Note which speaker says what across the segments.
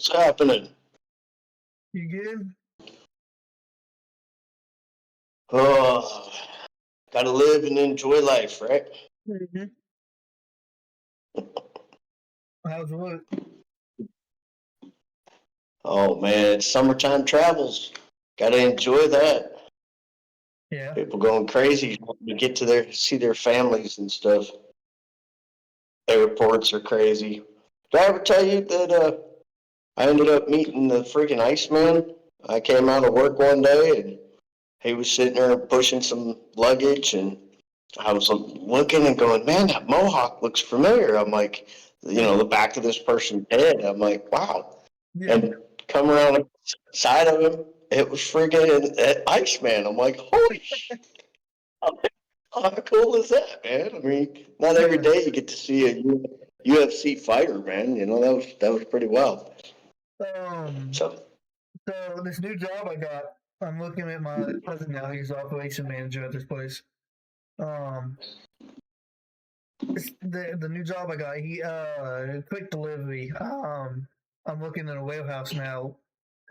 Speaker 1: What's happening?
Speaker 2: You good?
Speaker 1: Oh, gotta live and enjoy life, right?
Speaker 2: Mm-hmm. How's work?
Speaker 1: Oh man, it's summertime travels. Gotta enjoy that.
Speaker 2: Yeah.
Speaker 1: People going crazy to get to see their families and stuff. Airports are crazy. Did I ever tell you that I ended up meeting the freaking Iceman? I came out of work one day and he was sitting there pushing some luggage, and I was looking and going, man, that mohawk looks familiar. I'm like, the back of this person's head. I'm like, wow.
Speaker 2: Yeah.
Speaker 1: And come around the side of him, it was freaking Iceman. I'm like, holy shit. How cool is that, man? I mean, not every day you get to see a UFC fighter, man. That was pretty wild.
Speaker 2: So this new job I got, I'm looking at my cousin now. He's the operation manager at this place. The new job I got, he quick delivery. I'm looking at a warehouse now,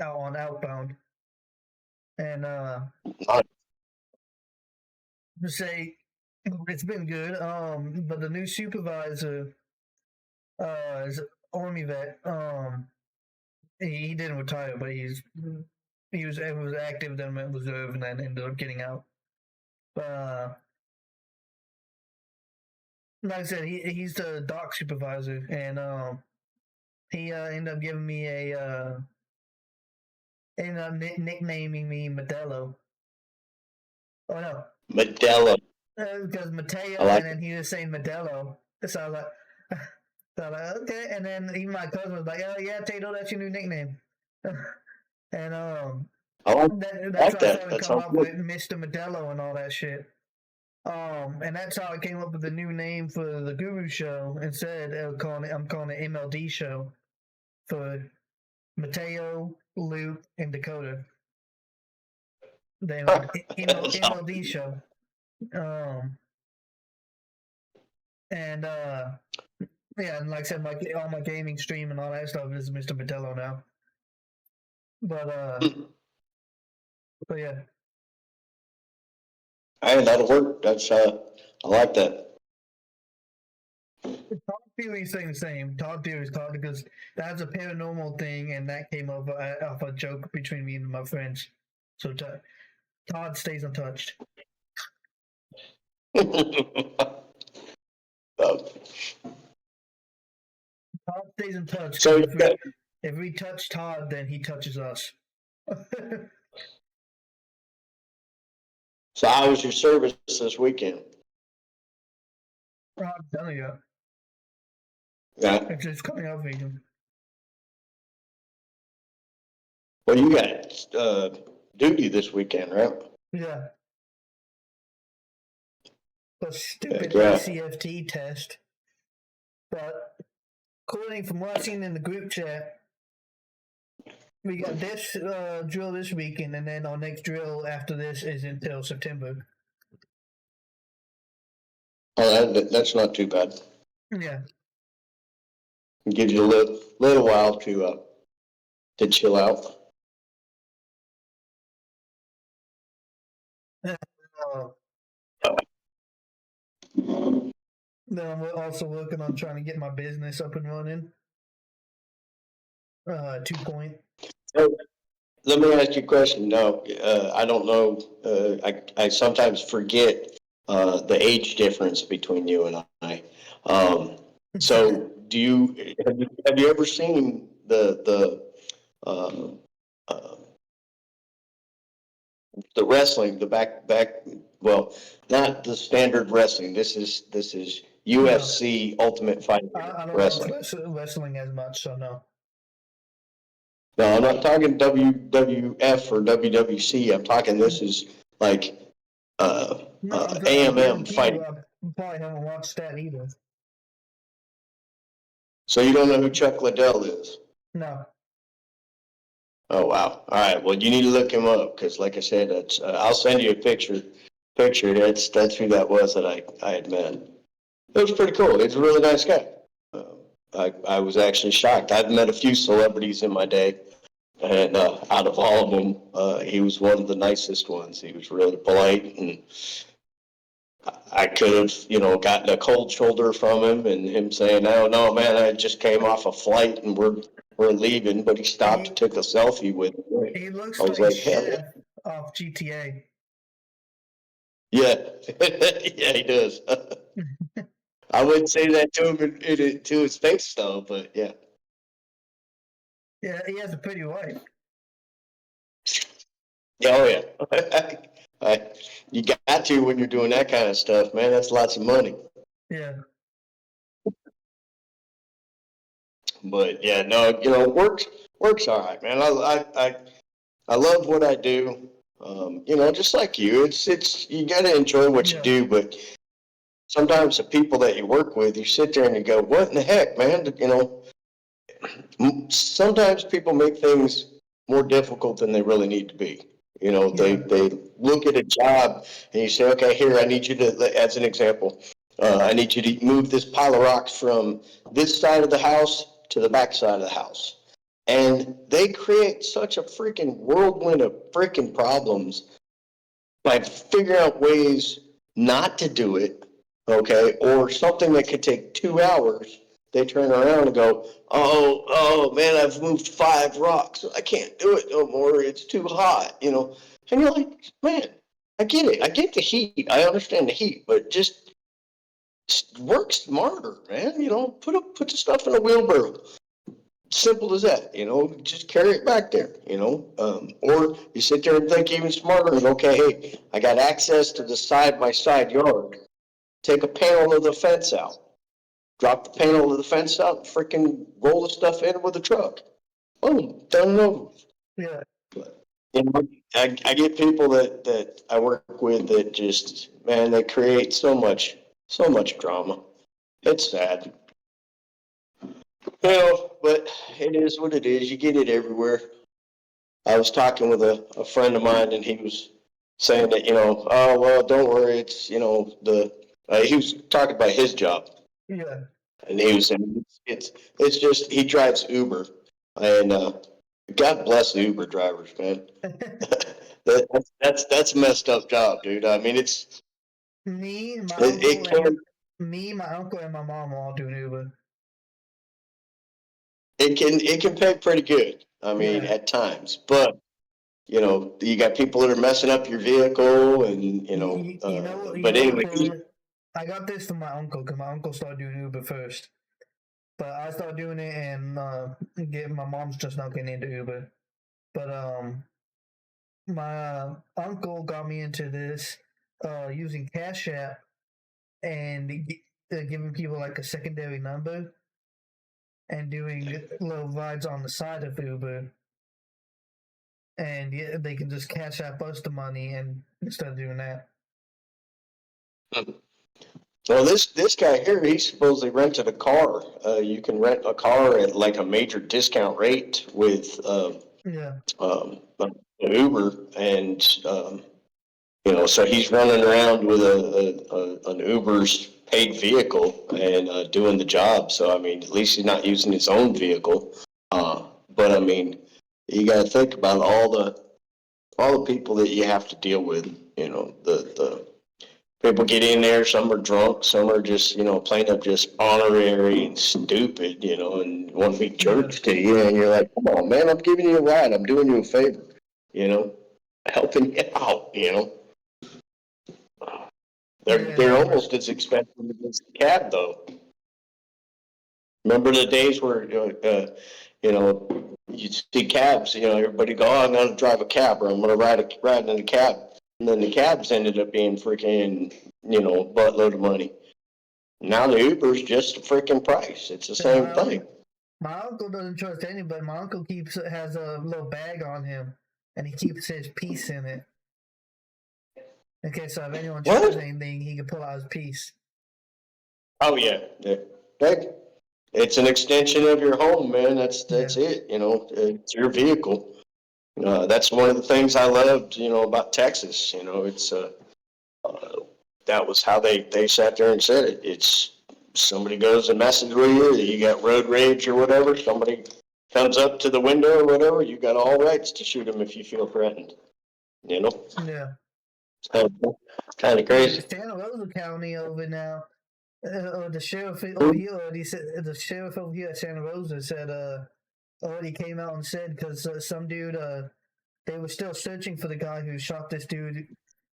Speaker 2: out on outbound, and to say it's been good. But the new supervisor is Army vet. He didn't retire, but he was active, then went reserve, and then ended up getting out. Like I said, he's the dock supervisor, and he ended up giving me ended up nicknaming me Modelo. Oh no,
Speaker 1: Modelo.
Speaker 2: Because Mateo,
Speaker 1: like
Speaker 2: and then he was saying Modelo. So I was like, okay. And then even my cousin was like, oh yeah, Tato, that's your new nickname. And that's why I started coming up with Mr. Modelo and all that shit. And that's how I came up with the new name for the Guru Show. Instead, I'm calling it MLD Show for Mateo, Luke, and Dakota. Then MLD Show. And and like I said, all my gaming stream and all that stuff is Mr. Modelo now. But yeah.
Speaker 1: Hey, that'll work. That's I like that.
Speaker 2: Todd Theory's saying the same. Todd Theory's called because that's a paranormal thing, and that came up off a joke between me and my friends. So Todd stays untouched. Todd stays in touch. So if we touch Todd, then he touches us.
Speaker 1: So how was your service this weekend?
Speaker 2: I'm telling you.
Speaker 1: Yeah.
Speaker 2: It's just coming out vegan.
Speaker 1: Well, you got duty this weekend, right?
Speaker 2: Yeah. The stupid ACFT test. But according from what I've seen in the group chat, we got this drill this weekend, and then our next drill after this is until September.
Speaker 1: Oh, that's not too bad.
Speaker 2: Yeah.
Speaker 1: It gives you a little while to chill out.
Speaker 2: Then I'm also working on trying to get my business up and running. 2 point.
Speaker 1: Let me ask you a question. No, I don't know. I sometimes forget the age difference between you and I. So, have you ever seen the wrestling, the back? Well, not the standard wrestling. This is UFC Ultimate Fighting
Speaker 2: I don't
Speaker 1: wrestling.
Speaker 2: watch wrestling as much, so no.
Speaker 1: No, I'm not talking WWF or WWC. I'm talking this is like AMM fighting.
Speaker 2: I probably haven't watched that either.
Speaker 1: So you don't know who Chuck Liddell is?
Speaker 2: No.
Speaker 1: Oh wow! All right. Well, you need to look him up because, like I said, that's. I'll send you a picture. That's who that was that I had met. It was pretty cool. He's a really nice guy. I was actually shocked. I've met a few celebrities in my day, and out of all of them, he was one of the nicest ones. He was really polite, and I could have, gotten a cold shoulder from him, and him saying, "Oh no, man, I just came off a flight and we're leaving," but he stopped and took a selfie with me.
Speaker 2: He looks
Speaker 1: I was
Speaker 2: like
Speaker 1: hell
Speaker 2: Chef
Speaker 1: yeah.
Speaker 2: off GTA.
Speaker 1: Yeah, yeah, he does. I wouldn't say that to him to his face though, but yeah.
Speaker 2: Yeah, he has a pretty wife.
Speaker 1: Oh yeah. You got to when you're doing that kind of stuff, man. That's lots of money.
Speaker 2: Yeah.
Speaker 1: But yeah, no, works all right, man. I love what I do. Just like you, it's you got to enjoy what you do, but sometimes the people that you work with, you sit there and you go, "What in the heck, man?" Sometimes people make things more difficult than they really need to be. They look at a job and you say, "Okay, here, I need you to," as an example, I need you to move this pile of rocks from this side of the house to the back side of the house. And they create such a freaking whirlwind of freaking problems by figuring out ways not to do it, okay, or something that could take 2 hours. They turn around and go, oh man, I've moved 5 rocks. I can't do it no more. It's too hot, And you're like, man, I get it. I get the heat. I understand the heat, but just work smarter, man. Put the stuff in a wheelbarrow. Simple as that, just carry it back there, or you sit there and think even smarter and, okay, hey, I got access to the side by side yard. Take a panel of the fence out. Drop the panel of the fence out and freaking roll the stuff in with a truck. Boom, done and over.
Speaker 2: Yeah.
Speaker 1: But, I get people that I work with that just, man, they create so much drama. It's sad. But it is what it is. You get it everywhere. I was talking with a friend of mine, and he was saying that, oh, well, don't worry. It's, he was talking about his job.
Speaker 2: Yeah.
Speaker 1: And he was saying it's just, he drives Uber. And God bless the Uber drivers, man. That's a messed up job, dude. I mean, it's.
Speaker 2: Me, my
Speaker 1: It
Speaker 2: uncle,
Speaker 1: can.
Speaker 2: my uncle, and my mom all do Uber.
Speaker 1: It can pay pretty good. I mean,
Speaker 2: Yeah.
Speaker 1: at times, but you got people that are messing up your vehicle, and But anyway,
Speaker 2: I got this from my uncle because my uncle started doing Uber first, but I started doing it and my mom's just not getting into Uber. But my uncle got me into this using Cash App and giving people like a secondary number and doing little rides on the side of Uber. And they can just Cash App us the money and instead of doing that.
Speaker 1: Well, this guy here, he supposedly rented a car. You can rent a car at like a major discount rate with Uber, and so he's running around with an Uber's paid vehicle and doing the job. So I mean, at least he's not using his own vehicle. But I mean, you got to think about all the people that you have to deal with. The people get in there. Some are drunk. Some are just plain up just honorary and stupid. And want to be jerks to you. And you're like, come on, man, I'm giving you a ride. I'm doing you a favor. Helping you out. They're almost as expensive as the cab, though. Remember the days where you see cabs, everybody go, "Oh, I'm going to drive a cab," or "I'm going to ride in a cab," and then the cabs ended up being freaking buttload of money. Now the Uber's just a freaking price. It's the same thing.
Speaker 2: My uncle doesn't trust anybody. My uncle has a little bag on him, and he keeps his piece in it. Okay, so if anyone tries anything, he can pull out his piece.
Speaker 1: Oh yeah. Hey, it's an extension of your home, man. That's it. It's your vehicle. That's one of the things I loved, about Texas. It's that was how they sat there and said it. It's somebody goes and messes with you, you got road rage or whatever, somebody comes up to the window or whatever, you got all rights to shoot them if you feel threatened. You know?
Speaker 2: Yeah.
Speaker 1: It's kind of crazy.
Speaker 2: Santa Rosa County over now, the sheriff over here already said, the sheriff over here at Santa Rosa said, already came out and said, because some dude, they were still searching for the guy who shot this dude.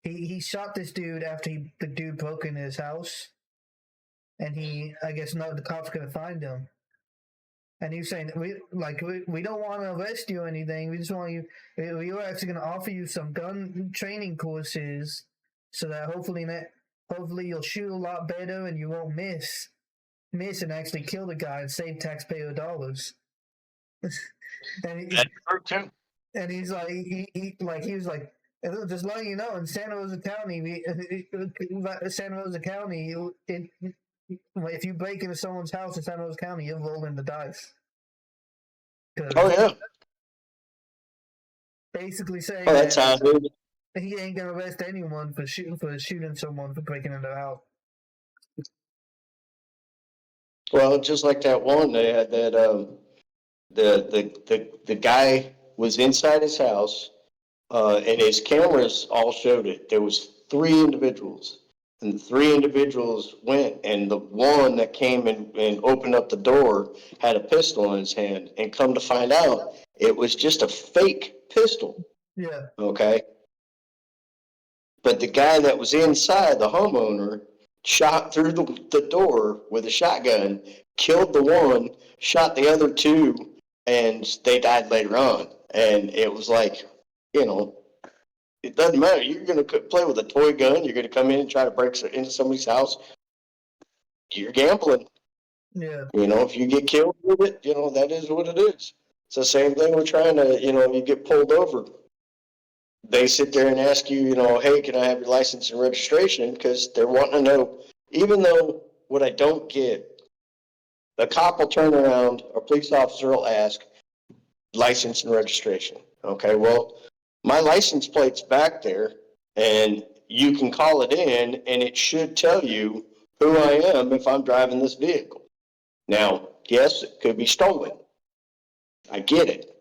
Speaker 2: He shot this dude after the dude broke into his house, and I guess the cops couldn't find him. And he was saying, we don't want to arrest you or anything. We just want you. We were actually going to offer you some gun training courses, so that hopefully you'll shoot a lot better and you won't miss and actually kill the guy and save taxpayer dollars.
Speaker 1: That's true too.
Speaker 2: And he's like, he was like, just letting you know, in Santa Rosa County, if you break into someone's house in Santa Rosa County, you're rolling the dice.
Speaker 1: Oh yeah.
Speaker 2: Basically saying
Speaker 1: that's how
Speaker 2: he ain't gonna arrest anyone for shooting someone for breaking into their house.
Speaker 1: Well, just like that one, they had that the guy was inside his house, and his cameras all showed it. There was 3 individuals, and the 3 individuals went, and the one that came and opened up the door had a pistol in his hand, and come to find out, it was just a fake pistol.
Speaker 2: Yeah.
Speaker 1: Okay. But the guy that was inside, the homeowner, shot through the door with a shotgun, killed the one, shot the other 2, and they died later on. And it was like, it doesn't matter. You're going to play with a toy gun. You're going to come in and try to break into somebody's house. You're gambling.
Speaker 2: Yeah.
Speaker 1: If you get killed with it, that is what it is. It's the same thing with trying to, you get pulled over. They sit there and ask you, hey, can I have your license and registration? Because they're wanting to know, even though what I don't get, the cop will turn around, a police officer will ask, license and registration. Okay, well, my license plate's back there, and you can call it in, and it should tell you who I am if I'm driving this vehicle. Now, yes, it could be stolen. I get it.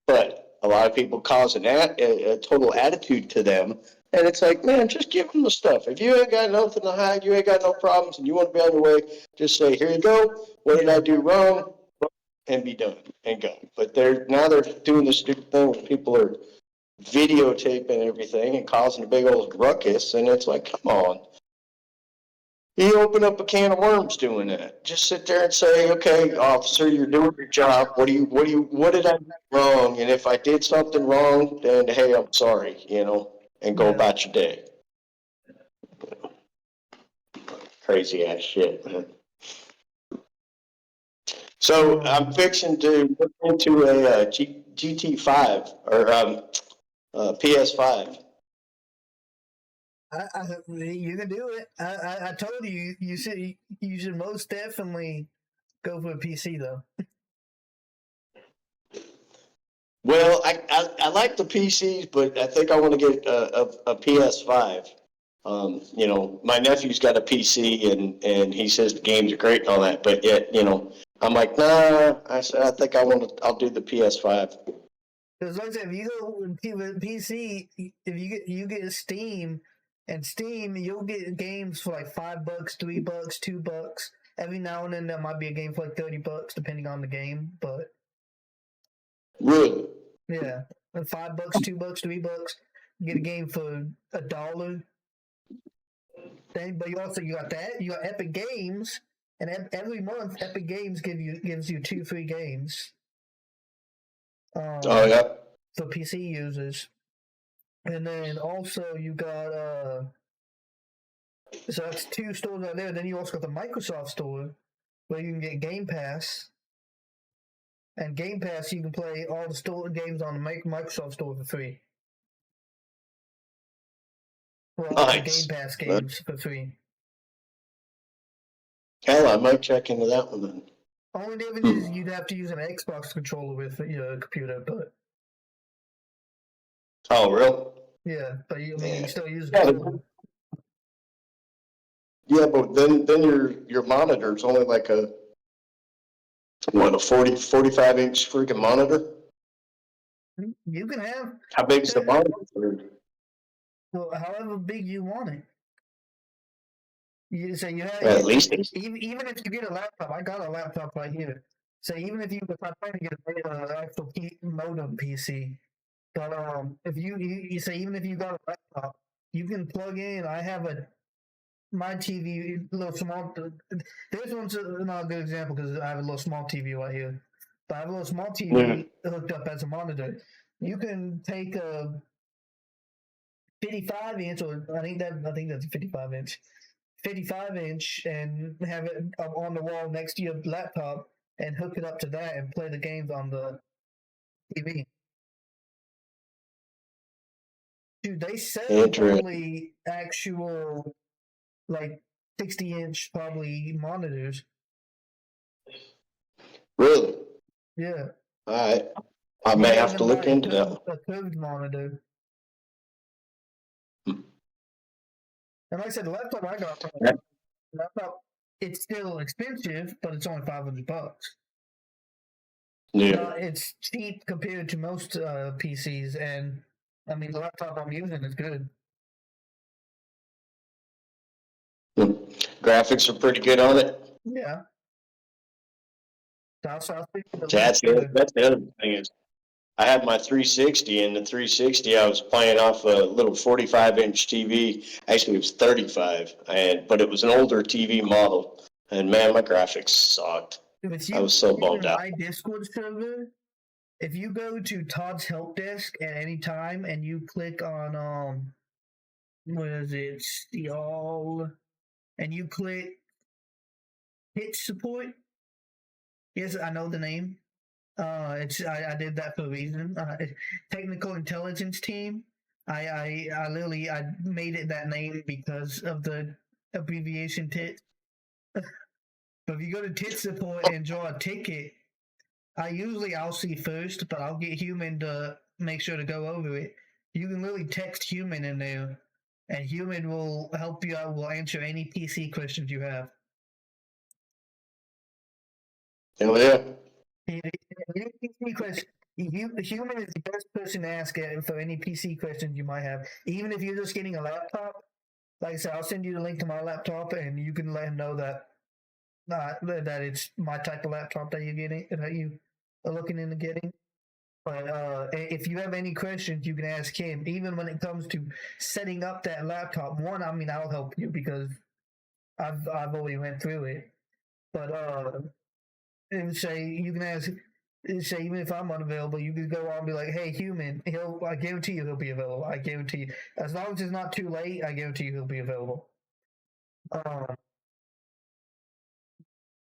Speaker 1: But a lot of people cause a total attitude to them, and it's like, man, just give them the stuff. If you ain't got nothing to hide, you ain't got no problems, and you want to be on your way, just say, here you go, what did I do wrong, and be done, and go. But they're doing this stupid thing where people are videotaping everything and causing a big old ruckus, and it's like, come on. You open up a can of worms doing that. Just sit there and say, okay, officer, you're doing your job. What did I do wrong? And if I did something wrong, then hey, I'm sorry, and go about your day. Crazy ass shit, man. So I'm fixing to look into a GT5 or PS5.
Speaker 2: You can do it. I told you you should most definitely go for a PC though.
Speaker 1: Well, I like the PCs, but I think I want to get a PS5. My nephew's got a PC, and he says the games are great and all that, but yet, I'm like, nah. I said I think I'll do the PS5.
Speaker 2: Because like I said, if you go with PC, if you get Steam, and Steam, you'll get games for like $5, $3, $2. Every now and then there might be a game for like $30, depending on the game. But
Speaker 1: really,
Speaker 2: yeah, $5, $2, $3. You get a game for $1. Then, but you got that. You got Epic Games, and every month Epic Games gives you 2 free games.
Speaker 1: Oh yeah.
Speaker 2: For PC users, and then also you got so that's 2 stores out there. Then you also got the Microsoft store, where you can get Game Pass. And Game Pass, you can play all the store games on the Microsoft store for free. Well, all the Game Pass games for free.
Speaker 1: Hell, I might check into that one then.
Speaker 2: Only difference is you'd have to use an Xbox controller with your computer, but.
Speaker 1: Oh, real?
Speaker 2: Yeah, but you still use a controller.
Speaker 1: Yeah, but then your monitor's only like a 45 inch freaking monitor.
Speaker 2: You can have
Speaker 1: How big is the monitor?
Speaker 2: however big you want it. So you have
Speaker 1: At least
Speaker 2: even if you get a laptop, I got a laptop right here. So even if I plan to get an actual modem PC, but if you say even if you got a laptop, you can plug in. I have my TV, a little small. This one's not a good example because I have a little small TV right here. But I have a little small TV hooked up as a monitor. You can take a 55 inch, or I think that's a 55 inch, 55 inch, and have it up on the wall next to your laptop, and hook it up to that and play the games on the TV. Dude, they sell probably actual like 60-inch probably monitors.
Speaker 1: Really?
Speaker 2: Yeah.
Speaker 1: All right. I may have to look into that.
Speaker 2: A curved monitor. And like I said, the laptop I got, it's still expensive, but it's only $500.
Speaker 1: Yeah.
Speaker 2: It's cheap compared to most PCs, and I mean the laptop I'm using is good.
Speaker 1: Graphics are pretty good on it.
Speaker 2: Yeah.
Speaker 1: That's the other thing is I had my 360, and the 360 I was playing off a little 45 inch TV. Actually, it was 35, but it was an older TV model, and man, my graphics sucked. I was so bummed out.
Speaker 2: My Discord server, if you go to Todd's help desk at any time and you click on what is it, y'all, and you click pitch support. Yes, I know the name. I did that for a reason. Technical intelligence team. I literally I made it that name because of the abbreviation TIT. But if you go to TIT support and draw a ticket, I'll see first, but I'll get human to make sure to go over it. You can literally text human in there, and human will help you out. Will answer any PC questions you have.
Speaker 1: Hell yeah.
Speaker 2: Any PC question, human is the best person to ask for any PC questions you might have. Even if you're just getting a laptop, like I said, I'll send you the link to my laptop, and you can let him know that that it's my type of laptop that you're getting, that you are looking into getting. But if you have any questions, you can ask him. Even when it comes to setting up that laptop, I mean, I'll help you because I've already went through it. But and say you can ask. Say even if I'm unavailable, you can go on and be like, "Hey, human, I guarantee you he'll be available. I guarantee you, as long as it's not too late, I guarantee you he'll be available.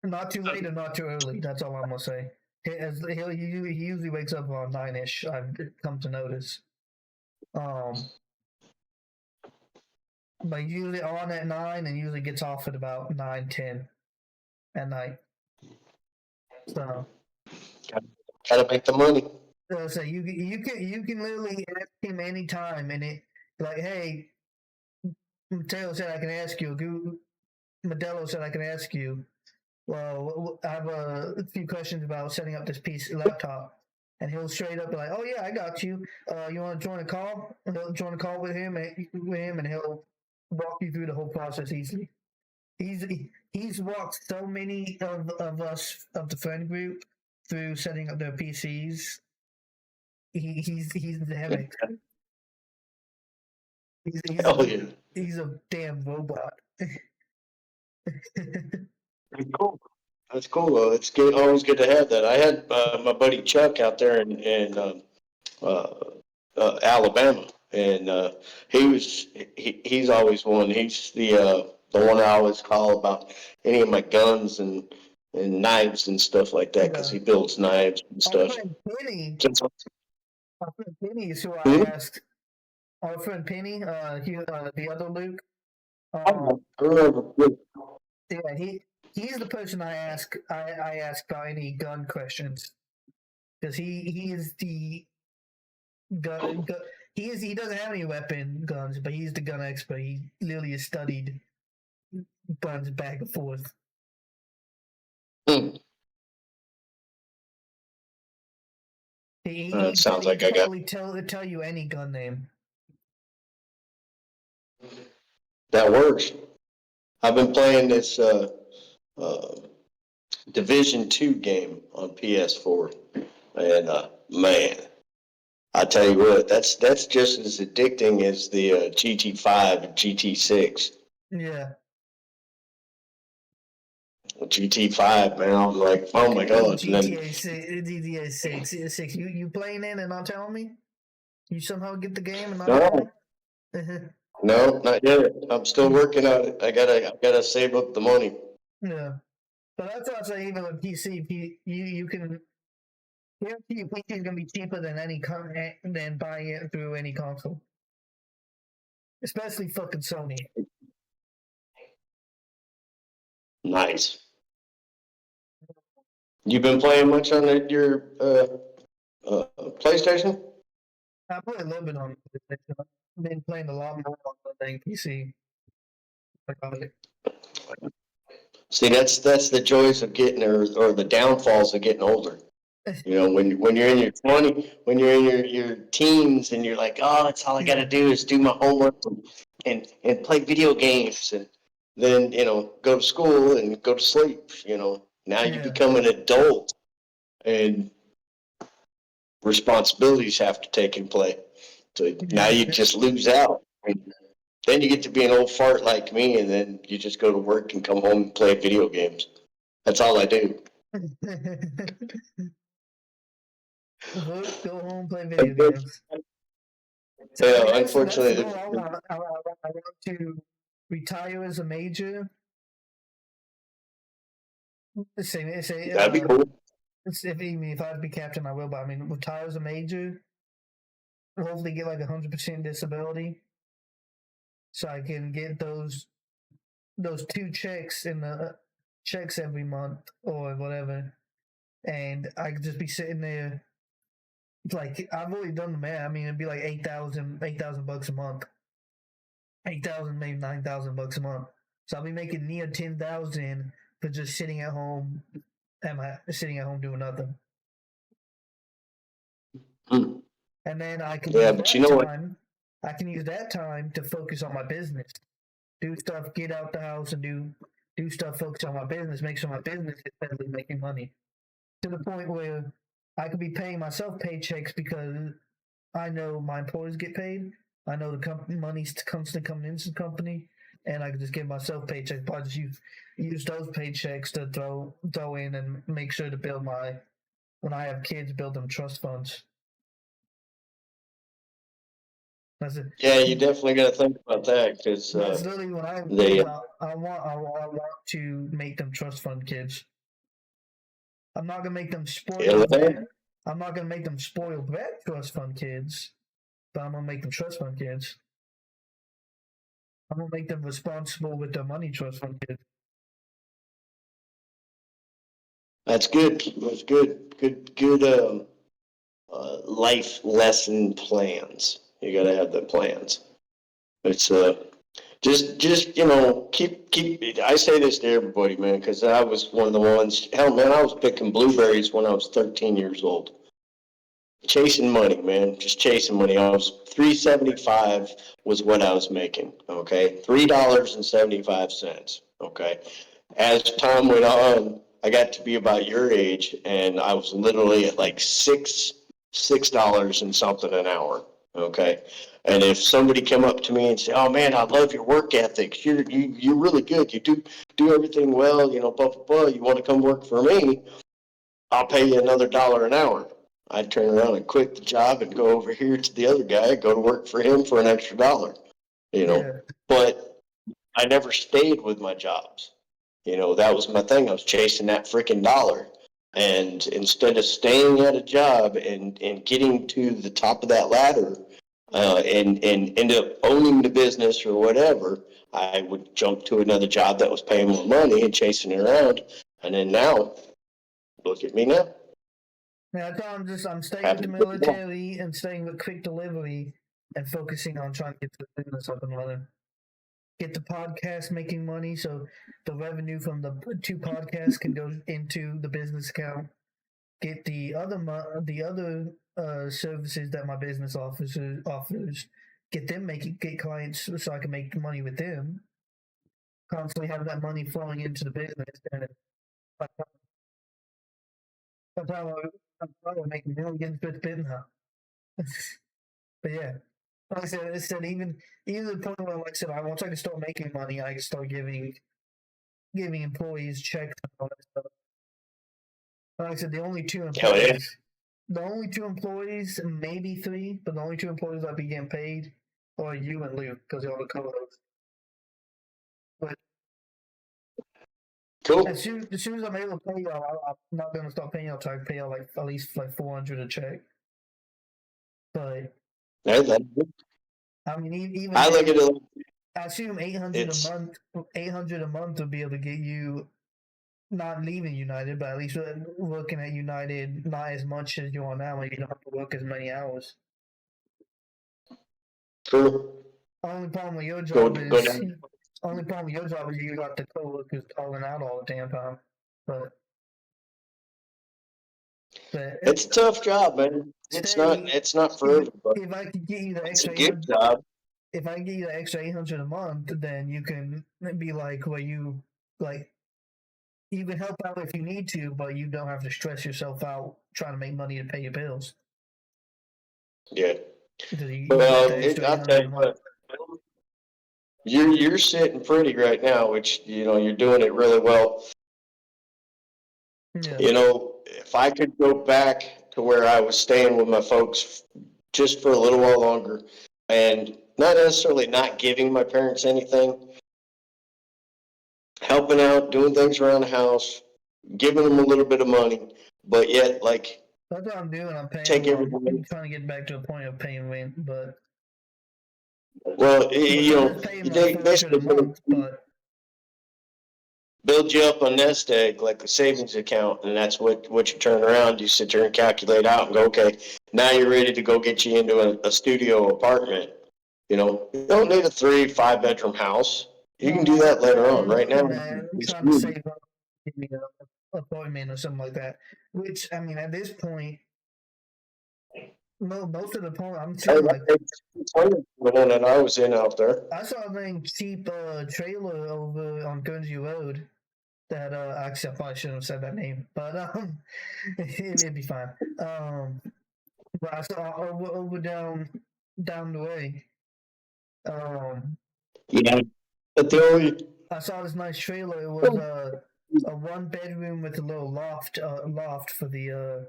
Speaker 2: Not too late or not too early. That's all I'm gonna say. He usually wakes up around 9ish. I've come to notice. But usually on at 9 and usually gets off at about 9:10 at night. So
Speaker 1: gotta make the money.
Speaker 2: So you can literally ask him anytime, and it like, hey, Mateo said I can ask you. Modelo said I can ask you. Well, I have a few questions about setting up this laptop, and he'll straight up be like, "Oh yeah, I got you. You want to join a call? Join a call with him, and he'll walk you through the whole process easily." He's walked so many of us of the friend group through setting up their PCs. He's the headache. He's a damn robot.
Speaker 1: Cool. That's cool. It's good. Always good to have that. I had my buddy Chuck out there in Alabama, and he's always one. He's the one I always call about any of my guns and knives and stuff like that, because he builds knives and stuff.
Speaker 2: Our friend Penny is who I asked. Our friend Penny, the other Luke. Yeah, he's the person I ask about any gun questions, because he is the gun. He doesn't have any weapon guns, but he's the gun expert. He literally has studied. buttons back and forth. He
Speaker 1: Sounds like I got.
Speaker 2: totally tell you any gun name.
Speaker 1: That works. I've been playing this Division 2 game on PS4, and man, I tell you what, that's just as addicting as the GT5 and GT6.
Speaker 2: Yeah.
Speaker 1: GT5, man, I was like, oh my god.
Speaker 2: GTA 6. You playing it and not telling me? You somehow get the game and not
Speaker 1: No,
Speaker 2: telling me?
Speaker 1: no, not yet. I'm still working on it. I gotta save up the money.
Speaker 2: Yeah. But that's also even with PC, you can guarantee PC is gonna be cheaper than than buying it through any console, especially fucking Sony.
Speaker 1: Nice. You been playing much on your PlayStation?
Speaker 2: I play a little bit on PlayStation. I've been playing a lot more on the PC.
Speaker 1: See, that's the joys of getting or the downfalls of getting older. You know, when you're in your when you're in your teens, and you're like, oh, that's all I got to do is do my homework and play video games, and then go to school and go to sleep. Now you become an adult, and responsibilities have to take in play. So now you just lose out. Then you get to be an old fart like me, and then you just go to work and come home and play video games. That's all I do.
Speaker 2: Work, go home, play video games. So
Speaker 1: Yeah,
Speaker 2: that's
Speaker 1: unfortunately,
Speaker 2: the goal. I want to retire as a major.
Speaker 1: that'd be cool.
Speaker 2: If I'd be captain, I will. But I mean, retire as a major. Hopefully, get like 100% disability, so I can get those 2 checks in the checks every month or whatever, and I could just be sitting there. Like I've already done the math. I mean, it'd be like $8,000 a month. 8,000, maybe $9,000 a month. So I'll be making near 10,000 for just sitting at home. Sitting at home doing nothing? And then I can use that time. I can use that time to focus on my business, do stuff, get out the house, and do stuff. Focus on my business, make sure my business is steadily making money to the point where I could be paying myself paychecks because I know my employees get paid. I know the company money's constantly coming into the company, and I can just give myself paychecks. But I just use those paychecks to throw in and make sure to build when I have kids, build them trust funds. That's it.
Speaker 1: Yeah, you definitely got to think about that because
Speaker 2: that's literally what I have kids. I want to make them trust fund kids. I'm not gonna make them spoiled brat. I'm not gonna make them spoiled brat trust fund kids, but I'm gonna make them trust fund kids. I'm gonna make them responsible with their money trust fund kids.
Speaker 1: That's good. That's good. Good. Life lesson plans. You got to have the plans. It's just keep. I say this to everybody, man, because I was one of the ones. Hell, man, I was picking blueberries when I was 13 years old. Chasing money, man, just chasing money. I was $3.75 was what I was making. Okay, $3.75. Okay, as time went on, I got to be about your age, and I was literally at like $6 and something an hour. Okay, and if somebody came up to me and said, "Oh man, I love your work ethic. You're really good. You do everything well. Blah blah blah. You want to come work for me? I'll pay you another $1 an hour." I'd turn around and quit the job and go over here to the other guy, go to work for him for an extra $1.
Speaker 2: Yeah.
Speaker 1: But I never stayed with my jobs. That was my thing. I was chasing that freaking dollar. And instead of staying at a job and getting to the top of that ladder and end up owning the business or whatever, I would jump to another job that was paying more money and chasing it around. And then now, look at me now.
Speaker 2: Yeah, I'm staying with the military and staying with quick delivery and focusing on trying to get the business up and running. get the podcast making money, so the revenue from the 2 podcasts can go into the business account. Get the other services that my business offers. Get clients so I can make money with them. Constantly have that money flowing into the business, and I'm probably making millions with business. But yeah, like I said, even the point where, like I said, once I can start making money, I can start giving employees checks and all that stuff. Like I said, the only 2 employees, maybe 3, but the only 2 employees I'd be getting paid are you and Luke because they're the co-hosts. But
Speaker 1: Cool.
Speaker 2: as soon as I'm able to pay y'all, I'm not going to start paying y'all. Try to pay y'all like at least like $400 a check. But I mean, even
Speaker 1: I look at it.
Speaker 2: I assume 800 a month. 800 a month would be able to get you not leaving United, but at least working at United not as much as you are now. You don't have to work as many hours.
Speaker 1: True.
Speaker 2: Only problem with your job is you got the coworkers calling out all the damn time. But
Speaker 1: it's a tough job, man. It's not for everybody.
Speaker 2: If I could get you the
Speaker 1: It's
Speaker 2: extra
Speaker 1: a good job.
Speaker 2: If I can get you the extra 800 a month, then you can be like where you can help out if you need to, but you don't have to stress yourself out trying to make money to pay your bills.
Speaker 1: Yeah.
Speaker 2: Well,
Speaker 1: I'll tell you what, you're sitting pretty right now, which you're doing it really well.
Speaker 2: Yeah.
Speaker 1: If I could go back to where I was staying with my folks just for a little while longer, and not necessarily not giving my parents anything, helping out, doing things around the house, giving them a little bit of money, but yet
Speaker 2: that's what I'm doing. I'm paying. I'm trying to get back to a point of paying rent, but
Speaker 1: they basically build you up a nest egg like a savings account, and that's what you turn around. You sit there and calculate out and go, okay, now you're ready to go get you into a studio apartment. You don't need a 3-5 bedroom house. You can do that later on. Right now,
Speaker 2: I'm trying to save up, give me an appointment or something like that. Which, I mean, at this point, most of the point, I'm seeing
Speaker 1: the one that I was in out there.
Speaker 2: I saw a very cheap trailer over on Guernsey Road. That actually, I probably shouldn't have said that name, but it'd be fine. But I saw over down the way.
Speaker 1: Yeah, but
Speaker 2: I saw this nice trailer. It was a 1-bedroom with a little loft for the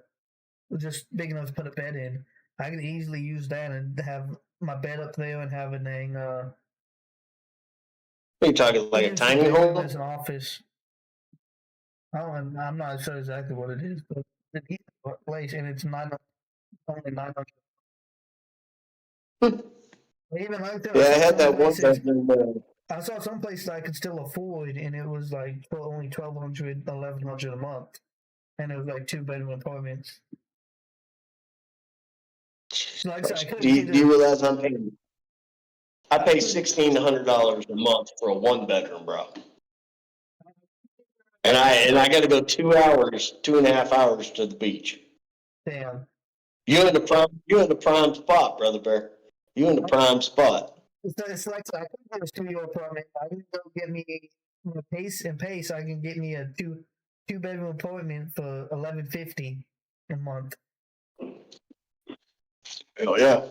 Speaker 2: just big enough to put a bed in. I could easily use that and have my bed up there and have it in
Speaker 1: Are you talking like a tiny home?
Speaker 2: As an office. I'm not sure exactly what it is, but it's a place, and it's only 900. Even like that,
Speaker 1: I had that one bedroom.
Speaker 2: I saw some places I could still afford, and it was like only $1,200, $1,100 a month, and it was like 2-bedroom apartments. Like I said,
Speaker 1: do you realize I'm paying? I pay $1,600 a month for a 1-bedroom, bro. And I got to go 2.5 hours to the beach.
Speaker 2: Damn.
Speaker 1: You're in the prime spot, brother Bear. You in the prime spot.
Speaker 2: It's like I can get a studio apartment. I can go get me pace. I can get me a 2-bedroom apartment for $1,150 a month.
Speaker 1: Oh yeah.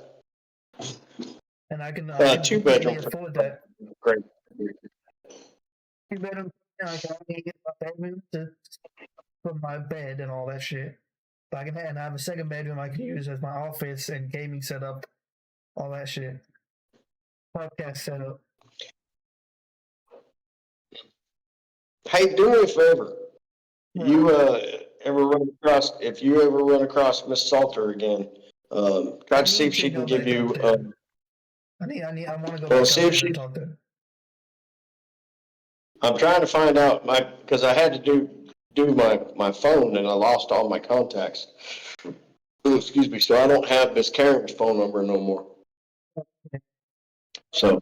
Speaker 2: And I can
Speaker 1: 2-bedroom
Speaker 2: afford that.
Speaker 1: Great.
Speaker 2: 2-bedroom. I can only get my bedroom for my bed and all that shit. But I have a second bedroom I can use as my office and gaming setup, all that shit. Podcast setup.
Speaker 1: Hey, do me a favor. You if you ever run across Miss Salter again, try to see if she can give you.
Speaker 2: I want to go back
Speaker 1: see if she.
Speaker 2: Talk to her.
Speaker 1: I'm trying to find out because I had to do my phone and I lost all my contacts. Oh, excuse me. So I don't have Miss Karen's phone number no more. So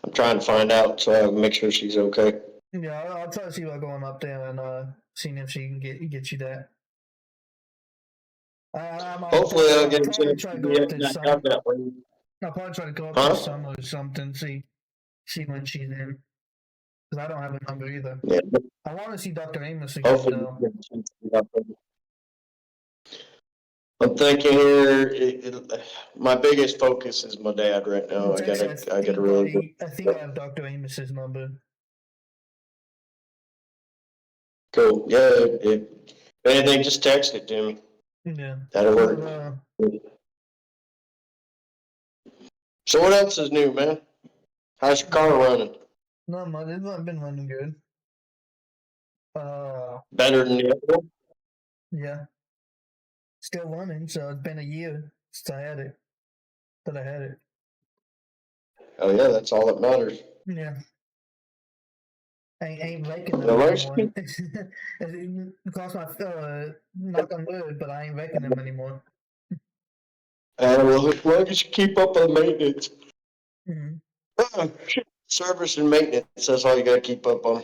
Speaker 1: I'm trying to find out so I can make sure she's okay.
Speaker 2: Yeah, I'll try to see about going up there and seeing if she can get you that.
Speaker 1: Hopefully, I'll get a
Speaker 2: probably
Speaker 1: chance
Speaker 2: try
Speaker 1: to
Speaker 2: to go up
Speaker 1: get
Speaker 2: this
Speaker 1: back
Speaker 2: summer.
Speaker 1: out that way.
Speaker 2: I'll probably try to go up
Speaker 1: Huh?
Speaker 2: this summer or something. See when she's in. Because I don't have a number either.
Speaker 1: Yeah.
Speaker 2: I want to see Dr. Amos again,
Speaker 1: Hopefully,
Speaker 2: though.
Speaker 1: get a chance to get out there. I'm thinking here. My biggest focus is my dad right now. I gotta really.
Speaker 2: I think I have Dr. Amos's number.
Speaker 1: Cool. Yeah. If anything, just text it to me.
Speaker 2: Yeah.
Speaker 1: That'll work. So what else is new, man? How's your car running?
Speaker 2: Not much. It's not been running good.
Speaker 1: Better than the other one?
Speaker 2: Yeah. Still running, so it's been a year since I had it. That I had it.
Speaker 1: Oh yeah, that's all that matters.
Speaker 2: Yeah. I ain't wrecking them anymore. It cost my knock on wood, but I ain't wrecking them anymore.
Speaker 1: Well, as long as you keep up on maintenance.
Speaker 2: Mm-hmm.
Speaker 1: Service and maintenance, that's all you gotta keep up on.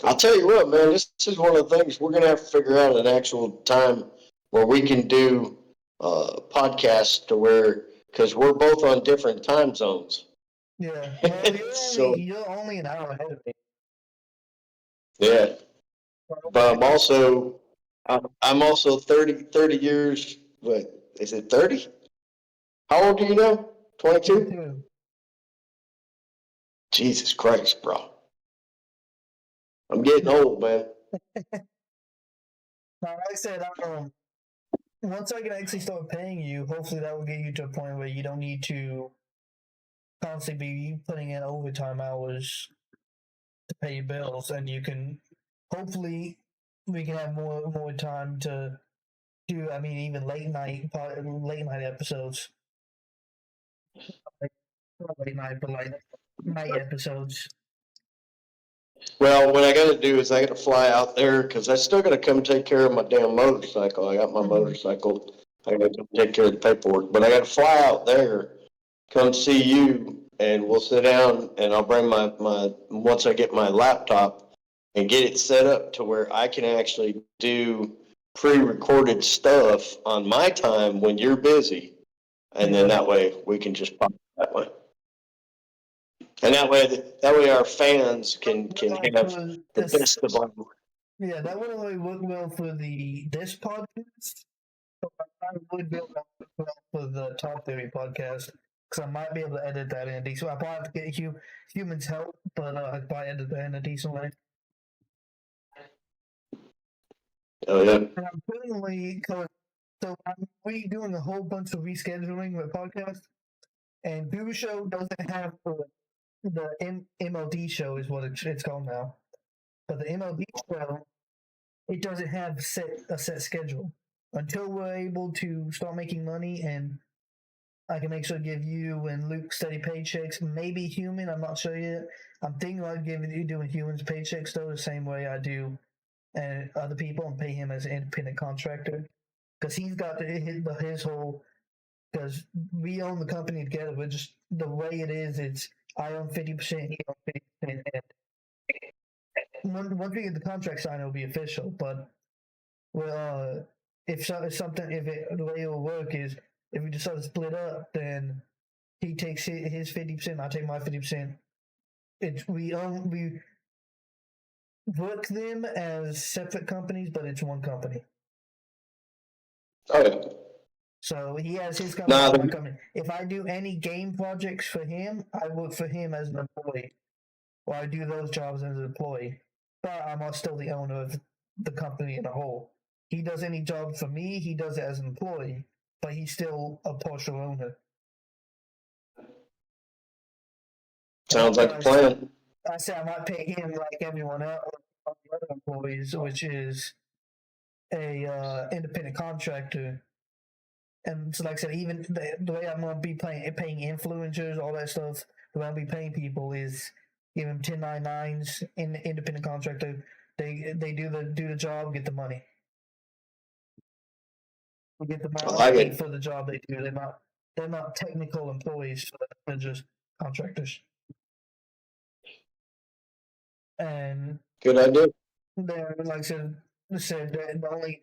Speaker 1: I'll tell you what, man, this is one of the things we're gonna have to figure out an actual time where we can do podcasts to where, because we're both on different time zones.
Speaker 2: Yeah. Well, you're only an hour ahead of me.
Speaker 1: Yeah. But I'm also 30 years, what, is it 30? How old are you now? 22? Jesus Christ, bro. I'm getting old, man.
Speaker 2: Like I said, once I can actually start paying you, hopefully that will get you to a point where you don't need to constantly be putting in overtime hours to pay your bills, and you can hopefully we can have more time to do. I mean, even late night episodes, not late night, but like night episodes.
Speaker 1: Well, what I got to do is I got to fly out there because I still got to come take care of my damn motorcycle. I got my motorcycle. I got to take care of the paperwork, but I got to fly out there, come see you, and we'll sit down and I'll bring my once I get my laptop and get it set up to where I can actually do pre-recorded stuff on my time when you're busy, and then that way we can just pop that way. And that way our fans can have the best of them.
Speaker 2: Yeah, that wouldn't really work well for this podcast. But I would be able to work well for the Top Theory podcast because I might be able to edit that in a decent. I probably have to get humans help, but I could probably edit that in a decent way.
Speaker 1: Oh yeah.
Speaker 2: And I'm currently so I'm doing a whole bunch of rescheduling with podcasts, and Guru Show doesn't have the MLD Show is what it's called now, but the MLD Show it doesn't have a set schedule until we're able to start making money and I can make sure to give you and Luke steady paychecks. Maybe human, I'm not sure yet. I'm thinking about doing humans paychecks though, the same way I do and other people, and pay him as an independent contractor because he's got his whole. Because we own the company together, but just the way it is, it's I own 50%, he owns 50%. And once we get the contract signed, it'll be official. But well, if the way it will work is if we decide to split up, then he takes his 50%, I take my 50%. We work them as separate companies, but it's one company.
Speaker 1: Oh yeah.
Speaker 2: So he has his company, I have my company. If I do any game projects for him, I work for him as an employee, or I do those jobs as an employee. But I'm still the owner of the company in a whole. He does any job for me, he does it as an employee, but he's still a partial owner.
Speaker 1: Sounds like a plan.
Speaker 2: I said I might pay him like everyone else, the other employees, which is a independent contractor. And so, like I said, even the way I'm going to be paying influencers, all that stuff, the way I'll be paying people is give them 1099s in the independent contractor. They do the job, get the money. We get the money for the job they do. They're not technical employees. They're just contractors. And
Speaker 1: good idea.
Speaker 2: they're, like I said that the only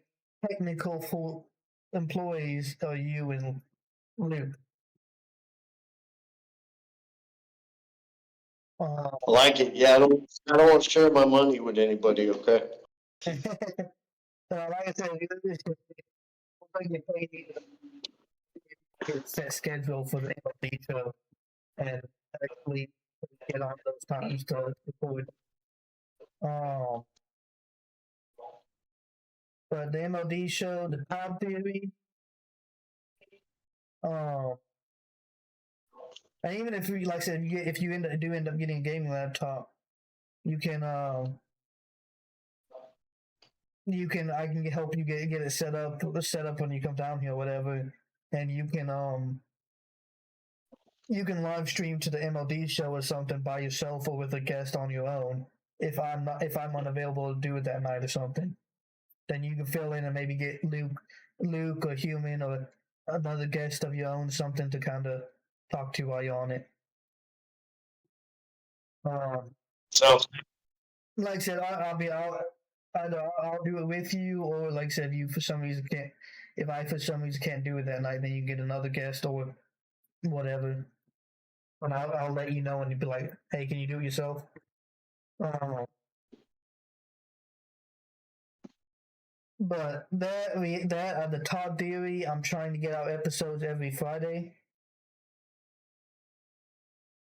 Speaker 2: technical full employees are you and Luke.
Speaker 1: I like it. Yeah, I don't want to share my money with anybody. Okay.
Speaker 2: Like I said, we'll get paid get set schedule for the MLD show and actually get on those times to record. Um, but the MLD show, the Top Theory, um, and even if you, like I said, if you end up getting a gaming laptop, you can I can help you get it set up when you come down here, or whatever, and you can live stream to the MLD show or something by yourself or with a guest on your own. If I'm unavailable to do it that night or something, then you can fill in and maybe get Luke or Human or another guest of your own, something to kind of talk to while you're on it.
Speaker 1: So,
Speaker 2: like I said, I'll do it with you, or like I said, you for some reason can't. If I for some reason can't do it that night, then you get another guest or whatever, and I'll let you know, and you'd be like, "Hey, can you do it yourself?" But that the Todd Theory, I'm trying to get out episodes every Friday,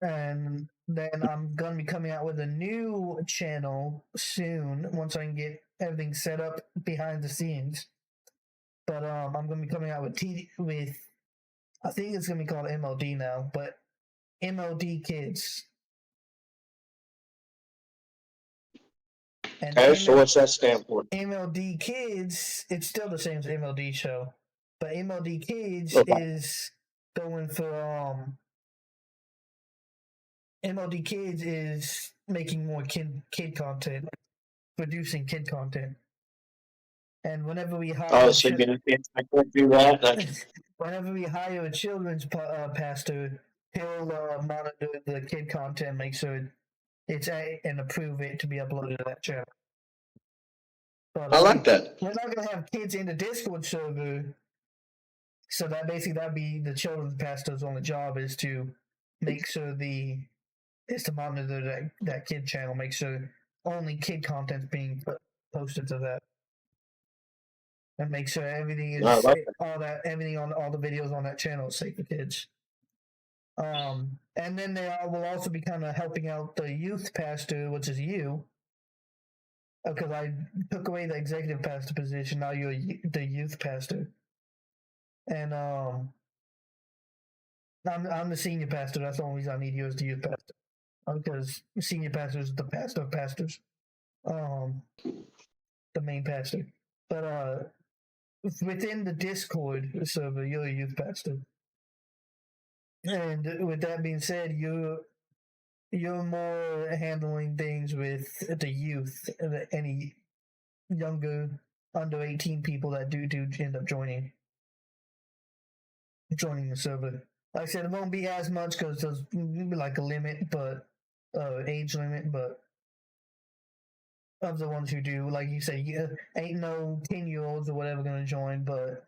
Speaker 2: and then I'm gonna be coming out with a new channel soon once I can get everything set up behind the scenes. But I'm gonna be coming out with I think it's gonna be called MLD now, but MLD Kids. And
Speaker 1: okay, so what's that stand for?
Speaker 2: MLD Kids, it's still the same as MLD Show, but MLD Kids is going for MLD Kids is making more kid content, producing kid content. And whenever we hire,
Speaker 1: so I can't do that.
Speaker 2: Whenever we hire a children's pastor, he'll monitor the kid content, make sure it's and approve it to be uploaded to that channel. But
Speaker 1: I like that.
Speaker 2: We're not gonna have kids in the Discord server, so that'd be the children's pastor's only job is to make sure is to monitor that kid channel, make sure only kid content's being posted to that, and make sure everything is everything on all the videos on that channel is safe for kids. And then they will also be kind of helping out the youth pastor, which is you, because I took away the executive pastor position. Now you're the youth pastor, and I'm the senior pastor. That's the only reason I need you as the youth pastor, because senior pastor is the pastor of pastors, the main pastor. But within the Discord server, you're a youth pastor. And with that being said, you're more handling things with the youth, any younger under 18 people that do end up joining the server. Like I said, it won't be as much because there's like a limit, but age limit, but of the ones who do, like you say, ain't no 10-year-olds or whatever gonna join, but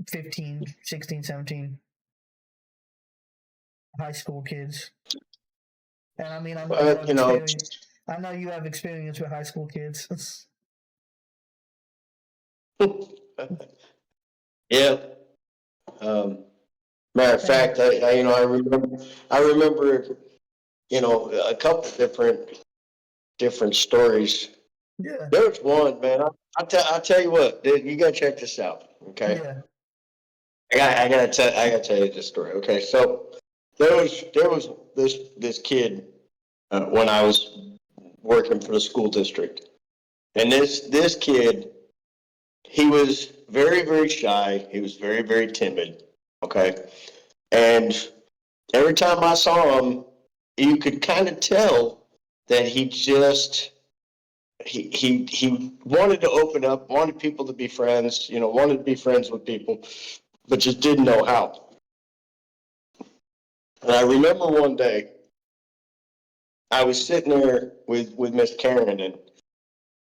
Speaker 2: 15, 16, 17 high school kids. And I mean, I know you have experience with high school kids.
Speaker 1: Yeah. Matter of fact, I remember, a couple different stories.
Speaker 2: Yeah.
Speaker 1: There was one, man. I'll tell you what, dude, you gotta check this out. Okay.
Speaker 2: Yeah.
Speaker 1: I gotta tell you this story. Okay, so there was this kid when I was working for the school district, and this kid, he was very, very shy. He was very, very timid. Okay, and every time I saw him, you could kind of tell that he wanted to open up, wanted people to be friends, wanted to be friends with people, but just didn't know how. And I remember one day I was sitting there with Miss Karen, and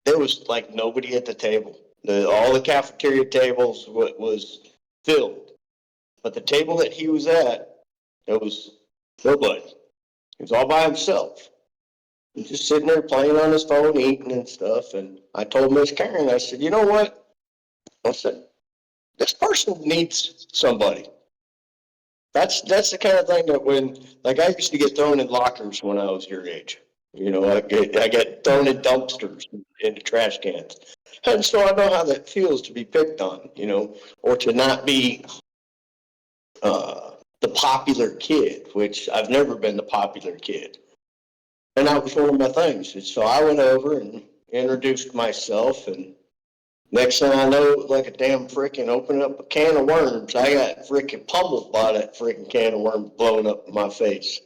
Speaker 1: there was like nobody at the table. All the cafeteria tables was filled, but the table that he was at, there was nobody. He was all by himself. He was just sitting there playing on his phone, eating and stuff. And I told Miss Karen, I said, you know what? I said, this person needs somebody. That's the kind of thing that when, like, I used to get thrown in lockers when I was your age. You know, I get thrown in dumpsters, into trash cans. And so I know how that feels to be picked on, you know, or to not be the popular kid, which I've never been the popular kid. And that was one of my things. And so I went over and introduced myself, and next thing I know, like a damn freaking opening up a can of worms. I got freaking pummeled by that freaking can of worms blowing up in my face.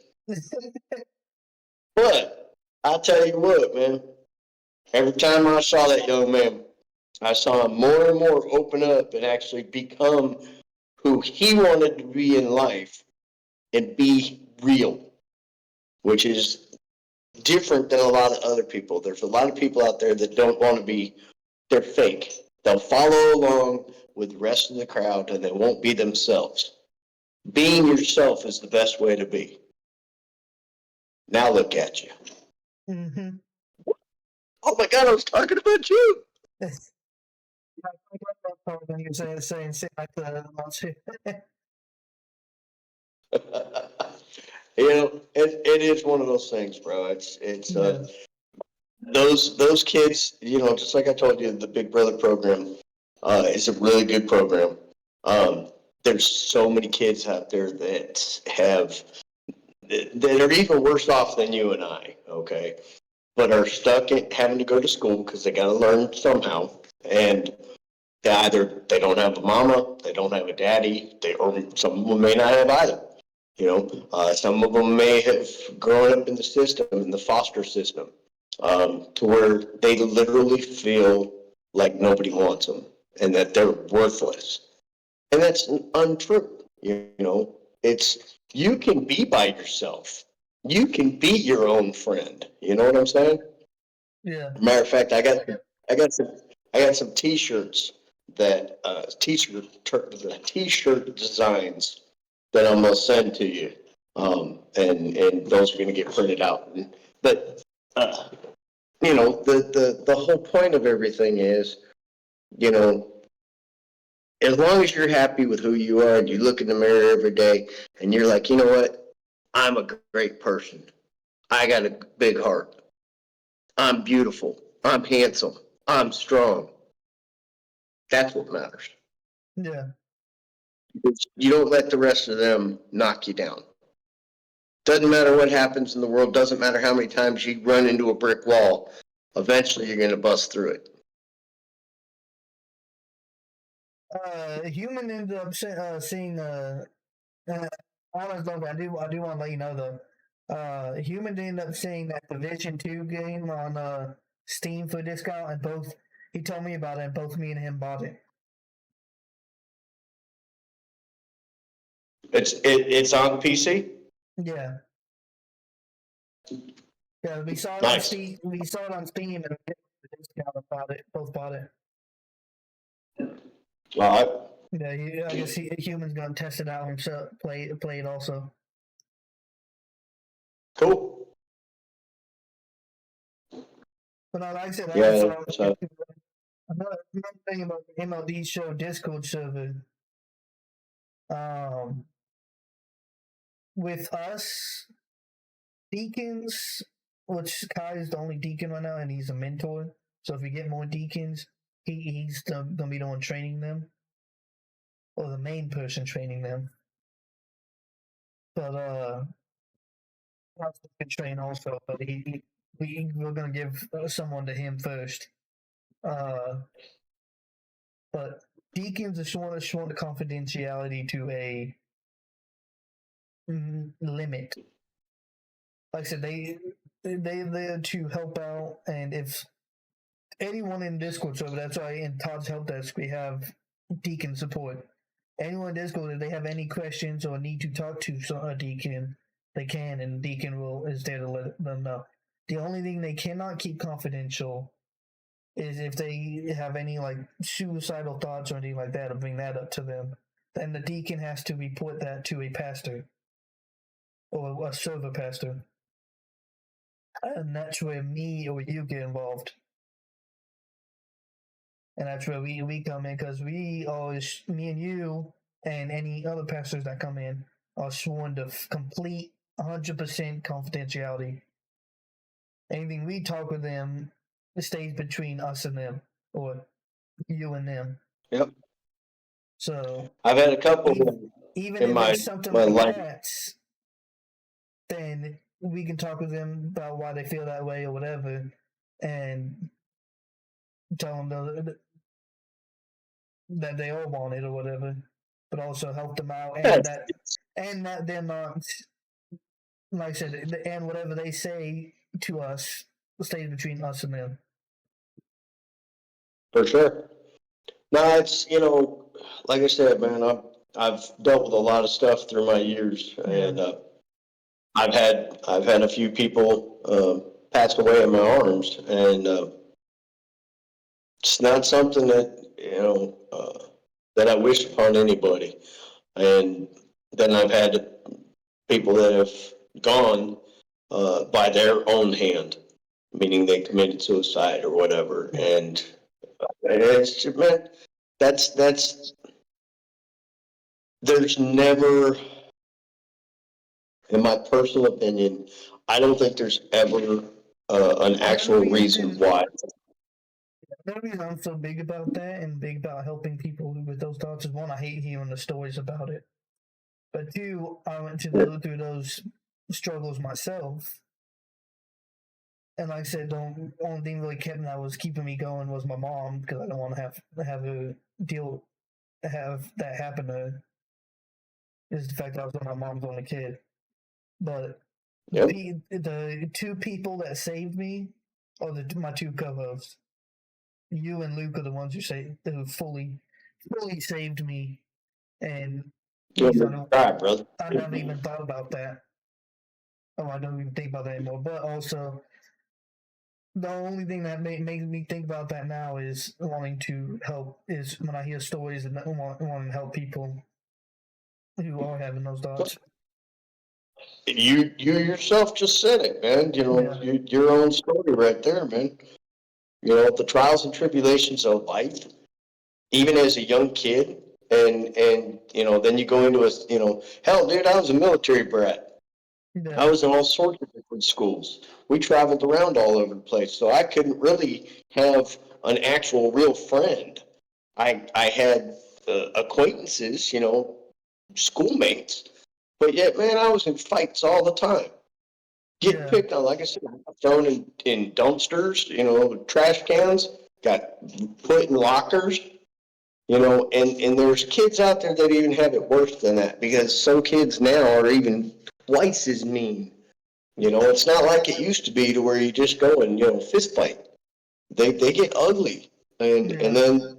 Speaker 1: But I tell you what, man, every time I saw that young man, I saw him more and more open up and actually become who he wanted to be in life and be real, which is different than a lot of other people. There's a lot of people out there that don't want to be, they're fake. They'll follow along with the rest of the crowd and they won't be themselves. Being yourself is the best way to be. Now look at you.
Speaker 2: Mm-hmm.
Speaker 1: Oh my God, I was talking about you.
Speaker 2: When you say the same shit like that about you.
Speaker 1: You know, it is one of those things, bro. It's
Speaker 2: Yeah.
Speaker 1: those kids, you know, just like I told you, the Big Brother program is a really good program. There's so many kids out there that are even worse off than you and I, okay, but are stuck in having to go to school because they got to learn somehow, and they don't have a mama, they don't have a daddy, or some of them may not have either. You know, some of them may have grown up in the system, in the foster system, to where they literally feel like nobody wants them and that they're worthless. And that's untrue. You know, it's, you can be by yourself. You can be your own friend. You know what I'm saying?
Speaker 2: Yeah.
Speaker 1: Matter of fact, I got some T-shirts that T-shirt designs that I'm gonna send to you, and those are gonna get printed out. But you know, the whole point of everything is, you know, as long as you're happy with who you are and you look in the mirror every day and you're like, you know what, I'm a great person. I got a big heart. I'm beautiful. I'm handsome. I'm strong. That's what matters.
Speaker 2: Yeah.
Speaker 1: You don't let the rest of them knock you down. Doesn't matter what happens in the world, doesn't matter how many times you run into a brick wall, eventually you're going to bust through it.
Speaker 2: Human ended up seeing honest though, I do want to let you know though. Human ended up seeing that Division 2 game on Steam for discount, and both he told me about it, and both me and him bought it.
Speaker 1: It's on PC.
Speaker 2: Yeah. Yeah, we saw it on
Speaker 1: Nice.
Speaker 2: Steam. We saw it on Steam, and we discount bought it. Both bought it.
Speaker 1: Well,
Speaker 2: Yeah, I guess Human's gonna test it out himself. Play it also.
Speaker 1: cool.
Speaker 2: But like I said,
Speaker 1: Yeah. So
Speaker 2: another thing about the MLD Show Discord server. Um, with us deacons, which Kai is the only deacon right now, and he's a mentor. So if we get more deacons, he's gonna be the one training them, or the main person training them. But House could train also, but we're gonna give someone to him first. But deacons are showing the confidentiality to a limit. Like I said, they're there to help out, and if anyone in Discord server, that's why in Todd's help desk we have deacon support. anyone in Discord, if they have any questions or need to talk to a deacon, they can, and deacon is there to let them know. The only thing they cannot keep confidential is if they have any like suicidal thoughts or anything like that, or bring that up to them. Then the deacon has to report that to a pastor or a server pastor, and that's where me or you get involved. And that's where we come in, because we always, me and you and any other pastors that come in, are sworn to complete 100% confidentiality. Anything we talk with them stays between us and them, or you and them.
Speaker 1: Yep.
Speaker 2: So
Speaker 1: I've had a couple
Speaker 2: even
Speaker 1: in
Speaker 2: if
Speaker 1: my
Speaker 2: it's something
Speaker 1: my
Speaker 2: like
Speaker 1: life.
Speaker 2: that, then we can talk with them about why they feel that way or whatever, and tell them that they all want it or whatever, but also help them out, and that they're not, like I said, and whatever they say to us stays between us and them.
Speaker 1: For sure. No, it's, like I said, man, I've dealt with a lot of stuff through my years, and I've had a few people pass away in my arms, and it's not something that that I wish upon anybody. And then I've had people that have gone by their own hand, meaning they committed suicide or whatever, and it's, man, that's there's never, in my personal opinion, I don't think there's ever an actual reason why.
Speaker 2: The reason I'm so big about that and big about helping people with those thoughts is, one, I hate hearing the stories about it, but two, I went through those struggles myself. And like I said, the only thing really that was keeping me going was my mom, because I don't want to have her have that happen to her. Is the fact that I was my mom's only kid. But the two people that saved me are my two co-hosts. You and Luke are the ones who fully saved me, and I never even thought about that. Oh, I don't even think about that anymore. But also, the only thing that makes me think about that now is wanting to help, is when I hear stories and wanting to help people who are having those thoughts.
Speaker 1: You yourself just said it, man. Your own story right there, man. The trials and tribulations of life, even as a young kid, and then you go into hell, dude, I was a military brat. I was in all sorts of different schools. We traveled around all over the place, so I couldn't really have an actual real friend. I had acquaintances, schoolmates, but yet, man, I was in fights all the time. Getting picked on, like I said, thrown in dumpsters, trash cans, got put in lockers, and there's kids out there that even have it worse than that, because some kids now are even twice as mean. It's not like it used to be to where you just go and, fist fight. They get ugly. And then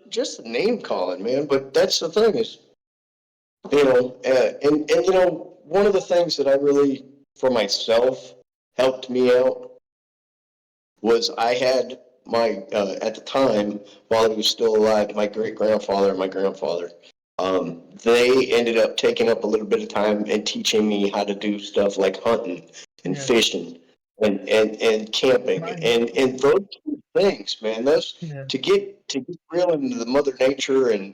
Speaker 1: just the name calling, man. But that's the thing is, one of the things that I really, for myself, helped me out was I had my, at the time, while he was still alive, my great-grandfather and my grandfather, they ended up taking up a little bit of time and teaching me how to do stuff like hunting and fishing and camping and those things, man. Those to get real into the mother nature and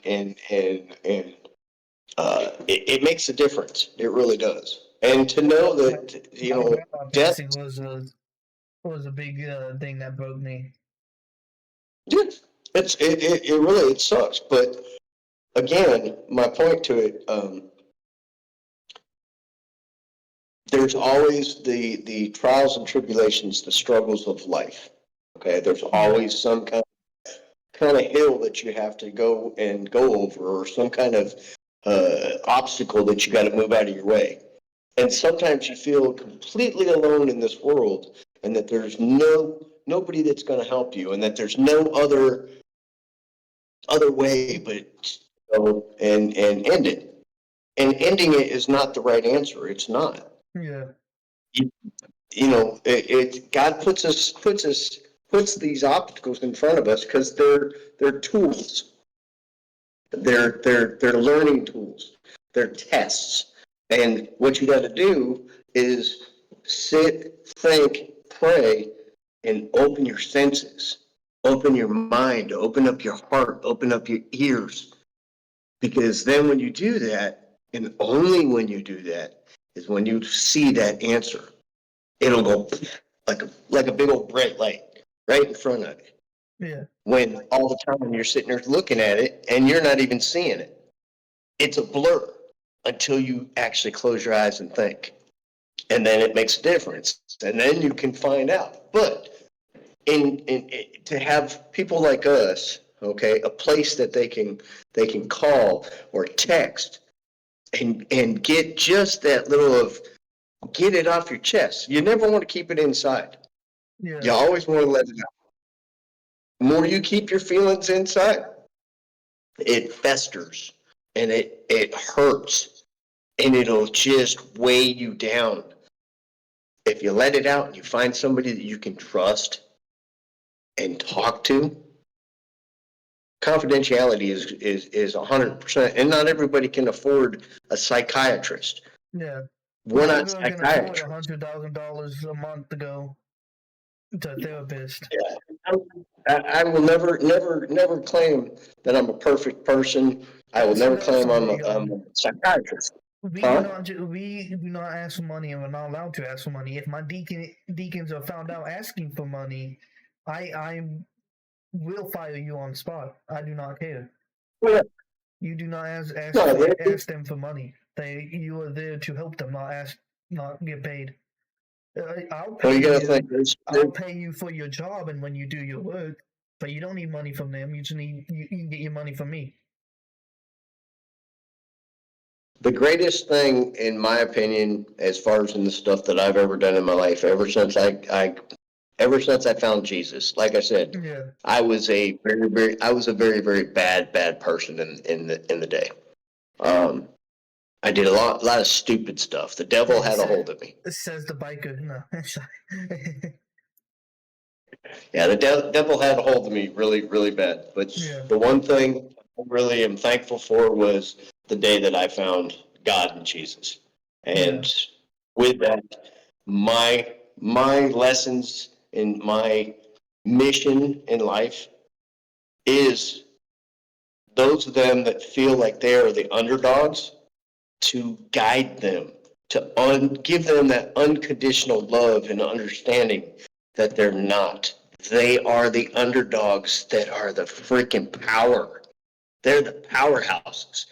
Speaker 1: it makes a difference. It really does. And to know that death
Speaker 2: was a big thing that broke me.
Speaker 1: Yeah, it really it sucks. But again, my point to it, there's always the trials and tribulations, the struggles of life. Okay, there's always some kind of hill that you have to go over, or some kind of obstacle that you got to move out of your way. And sometimes you feel completely alone in this world, and that there's nobody that's going to help you, and that there's no other way but go and end it. And ending it is not the right answer. It's not.
Speaker 2: Yeah.
Speaker 1: You know, God puts these obstacles in front of us because they're tools. They're learning tools. They're tests. And what you got to do is sit, think, pray, and open your senses, open your mind, open up your heart, open up your ears. Because then when you do that, and only when you do that, is when you see that answer. It'll go like a big old bright light right in front of you.
Speaker 2: Yeah.
Speaker 1: When all the time you're sitting there looking at it and you're not even seeing it. It's a blur until you actually close your eyes and think. And then it makes a difference. And then you can find out. But to have people like us, okay, a place that they can call or text and get just that little of get it off your chest. You never want to keep it inside.
Speaker 2: Yeah.
Speaker 1: You always want to let it out. The more you keep your feelings inside, it festers and it hurts and it'll just weigh you down. If you let it out and you find somebody that you can trust and talk to, confidentiality is 100%. And not everybody can afford a psychiatrist.
Speaker 2: Yeah.
Speaker 1: We're not
Speaker 2: Everyone can afford
Speaker 1: psychiatrists.
Speaker 2: $100,000 a month to go to a therapist.
Speaker 1: Yeah. I will never claim that I'm a perfect person. I will never claim I'm a psychiatrist.
Speaker 2: We do not ask for money, and we're not allowed to ask for money. If my deacons are found out asking for money, I will fire you on the spot. I do not care.
Speaker 1: Yeah.
Speaker 2: You do not ask them for money. You are there to help them, not get paid. I'll pay you for your job and when you do your work, but you don't need money from them. You can get your money from me.
Speaker 1: The greatest thing, in my opinion, as far as in the stuff that I've ever done in my life, ever since I found Jesus, like I said,
Speaker 2: yeah.
Speaker 1: I was a very, very bad person in the day. I did a lot of stupid stuff. The devil had a hold of me.
Speaker 2: Says the biker. No.
Speaker 1: Yeah, the devil had a hold of me really, really bad. But the one thing I really am thankful for was the day that I found God and Jesus. And with that, my lessons and my mission in life is those of them that feel like they are the underdogs to guide them, to give them that unconditional love and understanding that they're not. They are the underdogs that are the freaking power. They're the powerhouses.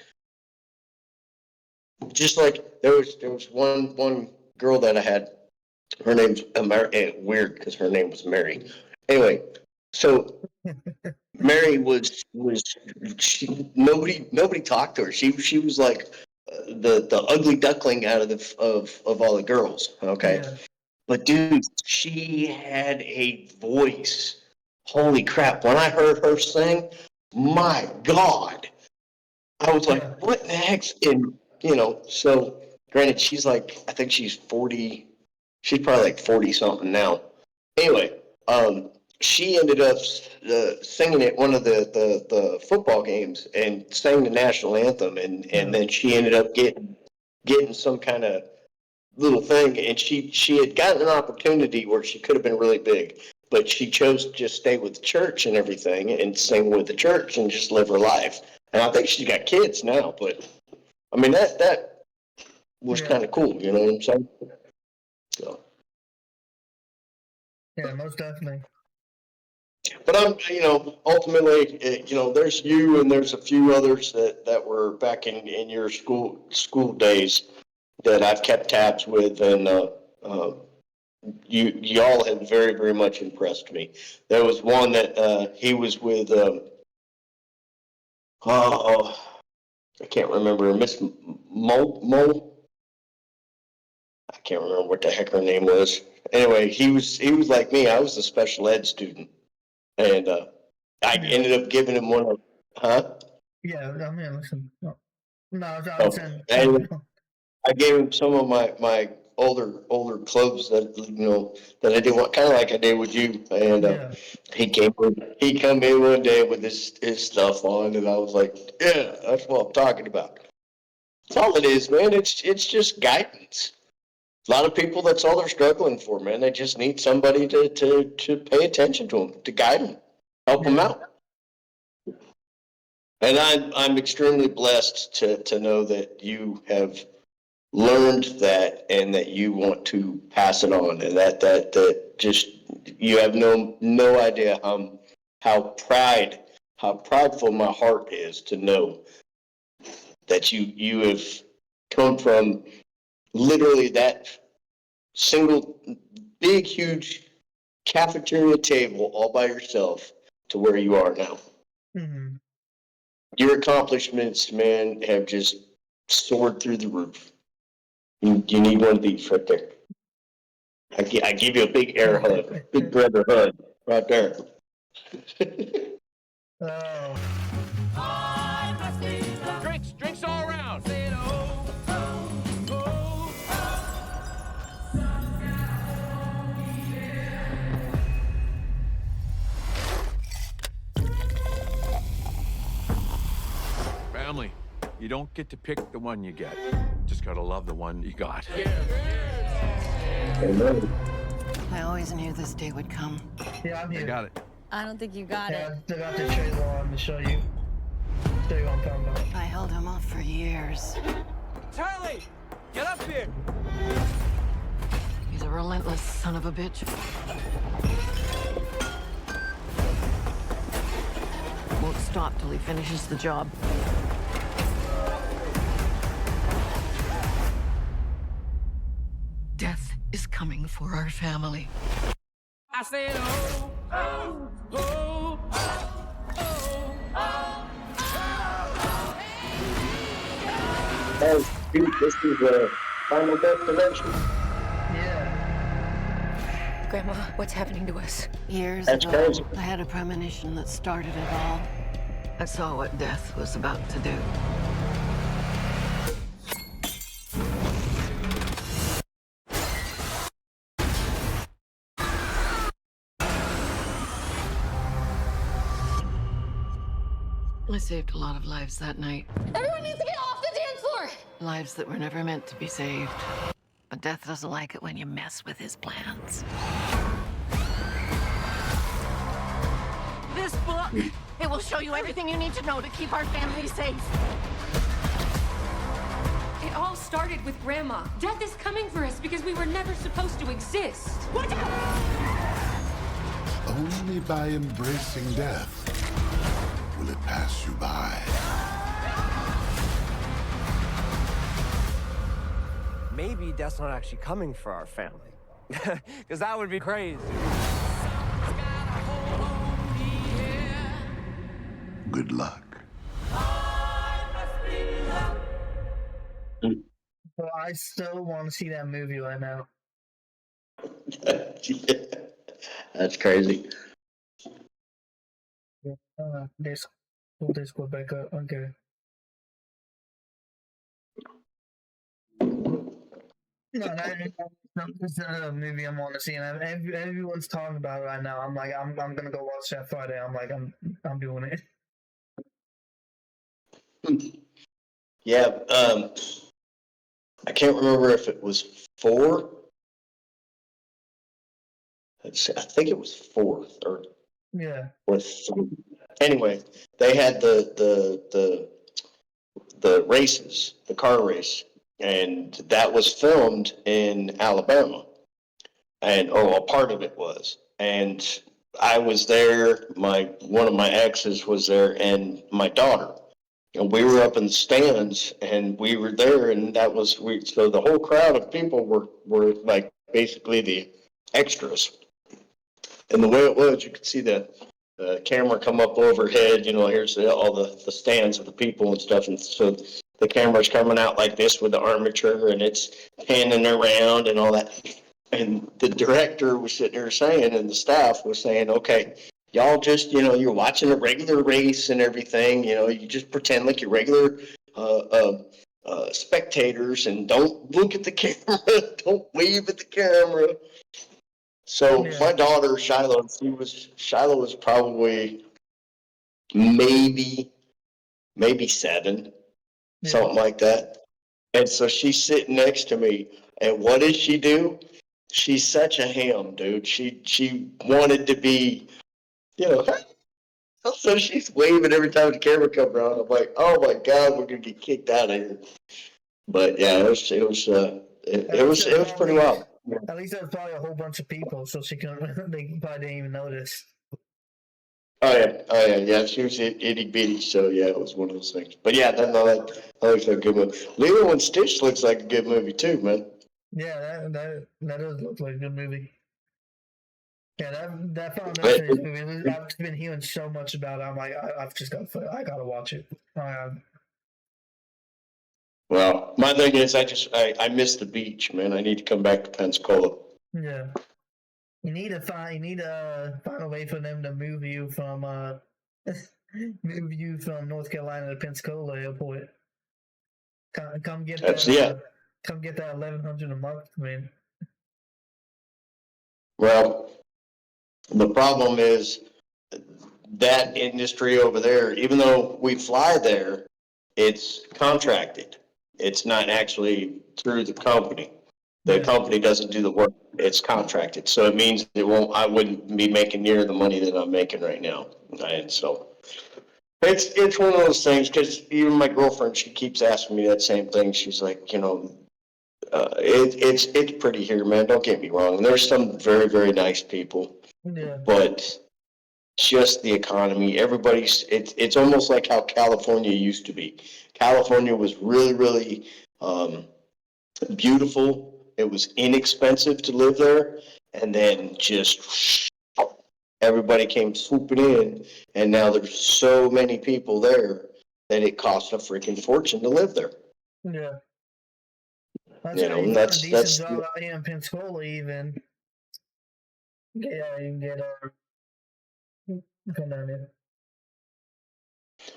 Speaker 1: Just like there was one girl that I had. Her name's weird because her name was Mary. Anyway, so Mary was nobody talked to her. She was like the ugly duckling out of all the girls. Okay. Yeah. But dude, she had a voice. Holy crap. When I heard her sing, my God. I was like, what the heck's in, so granted, she's like, I think she's 40. She's probably like 40 something now. Anyway, she ended up singing at one of the football games and sang the national anthem. And then she ended up getting some kind of little thing, and she had gotten an opportunity where she could have been really big, but she chose to just stay with the church and everything and sing with the church and just live her life. And I think she's got kids now, but I mean that was kind of cool, you know what I'm saying? So
Speaker 2: yeah, most definitely.
Speaker 1: But I'm, ultimately, there's you and there's a few others that were back in your school days that I've kept tabs with, and you all have very, very much impressed me. There was one that he was with, I can't remember, Miss Mo. I can't remember what the heck her name was. Anyway, he was like me. I was a special ed student, and I ended up giving him one of, huh?
Speaker 2: Yeah, I mean, listen. No, I was
Speaker 1: Oh,
Speaker 2: saying.
Speaker 1: and I gave him some of my older clothes that that I did want, kind of like I did with you, and
Speaker 2: Yeah.
Speaker 1: he come in one day with his stuff on, and I was like, yeah, that's what I'm talking about. That's all it is, man. It's just guidance. A lot of people, that's all they're struggling for, man. They just need somebody to pay attention to them, to guide them, help them out. And I'm extremely blessed to know that you have learned that and that you want to pass it on, and that just you have no idea how how prideful my heart is to know that you have come from literally that single big huge cafeteria table all by yourself to where you are now.
Speaker 2: Mm-hmm.
Speaker 1: Your accomplishments, man, have just soared through the roof. You need one of these right there. I give you a big air hug, big brother hug, right there.
Speaker 2: Oh.
Speaker 3: Drinks all around. Family, you don't get to pick the one you get. Just gotta love the one you got.
Speaker 4: I always knew this day would come.
Speaker 2: Yeah, I'm
Speaker 3: I
Speaker 2: here.
Speaker 3: got it.
Speaker 5: I don't think you got
Speaker 2: Yeah,
Speaker 5: it.
Speaker 2: I still got the trailer on to show you. Show you what I'm talking about.
Speaker 4: I held him off for years.
Speaker 3: Charlie, get up here.
Speaker 4: He's a relentless son of a bitch. Won't stop till he finishes the job. Death is coming for our family.
Speaker 3: I said, oh, oh, oh, oh,
Speaker 1: Oh, dude, this is the final destination.
Speaker 2: Yeah.
Speaker 5: Grandma, what's happening to us?
Speaker 4: Years
Speaker 1: That's
Speaker 4: ago,
Speaker 1: crazy.
Speaker 4: I had a premonition that started it all. I saw what death was about to do. I saved a lot of lives that night.
Speaker 5: Everyone needs to get off the dance floor!
Speaker 4: Lives that were never meant to be saved. But death doesn't like it when you mess with his plans. This book, it will show you everything you need to know to keep our family safe.
Speaker 6: It all started with Grandma. Death is coming for us because we were never supposed to exist. Watch out!
Speaker 7: Only by embracing death will it pass you by.
Speaker 8: Maybe Death's not actually coming for our family. Because that would be crazy.
Speaker 7: Good luck.
Speaker 2: But I still want to see that movie right now.
Speaker 1: That's crazy.
Speaker 2: This pull this go back up. Okay. No, this is a movie I'm want to see, and everyone's talking about it right now. I'm like, I'm gonna go watch that Friday. I'm like, I'm doing it.
Speaker 1: Yeah, I can't remember if it was 4. I think it was 4
Speaker 2: Yeah.
Speaker 1: or 3. Anyway, they had the races, the car race, and that was filmed in Alabama, and a part of it was, and I was there. One of my exes was there, and my daughter. And we were up in the stands, and we were there, and so the whole crowd of people were like basically the extras. And the way it was, you could see the camera come up overhead. Here's all the stands of the people and stuff, and so the camera's coming out like this with the armature, and it's panning around and all that. And the director was sitting there saying, and the staff was saying, okay, y'all just, you're watching a regular race and everything, you just pretend like you're regular spectators and don't look at the camera, don't wave at the camera. So my daughter, Shiloh was probably maybe 7, something like that. And so she's sitting next to me, and what does she do? She's such a ham, dude. She wanted to be, so she's waving every time the camera comes around. I'm like, oh my God, we're gonna get kicked out of here. But yeah, it was pretty wild.
Speaker 2: At least there was probably a whole bunch of people, so she couldn't. They probably didn't even notice.
Speaker 1: Oh yeah. She was itty bitty, so yeah, it was one of those things. But yeah, that looks like a good movie. Lilo and Stitch looks like a good movie too, man.
Speaker 2: Yeah, that does look like a good movie. Yeah, that Final Destination movie. I've been hearing so much about it. I'm like, I gotta watch it.
Speaker 1: Well, my thing is, I miss the beach, man. I need to come back to Pensacola.
Speaker 2: Yeah. You need to find a way for them to move you from North Carolina to Pensacola Airport. Come get that. Come get that $1,100 a month, man.
Speaker 1: Well, the problem is that industry over there. Even though we fly there, it's contracted. It's not actually through the company. The company doesn't do the work. It's contracted. So it means I wouldn't be making near the money that I'm making right now. And so it's one of those things, because even my girlfriend, she keeps asking me that same thing. She's like, it's pretty here, man. Don't get me wrong. There's some very, very nice people.
Speaker 2: Yeah.
Speaker 1: But just the economy, it's almost like how California used to be. California was really, really beautiful. It was inexpensive to live there, and then just everybody came swooping in, and now there's so many people there that it costs a freaking fortune to live there.
Speaker 2: Yeah.
Speaker 1: That's a decent
Speaker 2: job out here in Pensacola, even. Yeah, you can get come down here.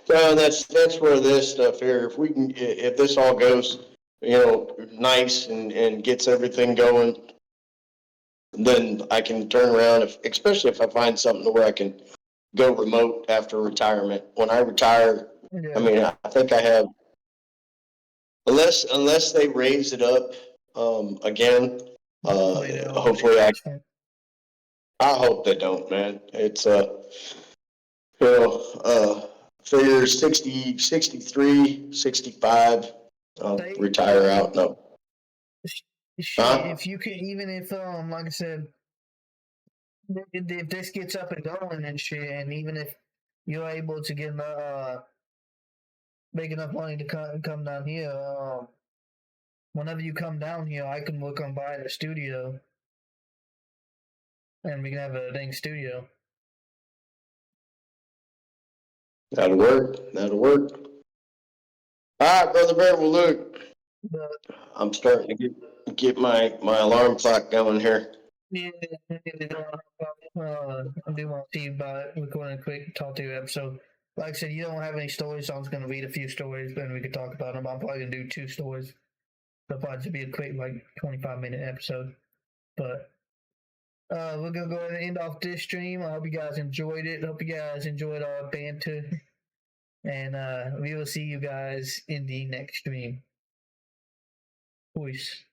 Speaker 1: Well, that's where this stuff here. If this all goes, nice and gets everything going, then I can turn around. Especially if I find something where I can go remote after retirement. When I retire, I mean, I think I have, unless they raise it up again. Hopefully, I hope they don't, man. It's figure 60, 63, 65, retire out. No.
Speaker 2: If you can, even if like I said, if this gets up and going and shit, and even if you're able to get make enough money to come down here, whenever you come down here, I can work on buying a studio, and we can have a dang studio.
Speaker 1: That'll work. All right, Brother Bear. Well, look, I'm starting to get my alarm clock going here.
Speaker 2: Yeah, I do want to see about recording a quick talk to you episode. Like I said, you don't have any stories, so I'm just going to read a few stories, and we can talk about them. I'm probably going to do 2 stories. It'll probably just be a quick, 25-minute episode. But we're going to go ahead and end off this stream. I hope you guys enjoyed it. I hope you guys enjoyed our banter. And we will see you guys in the next stream. Peace.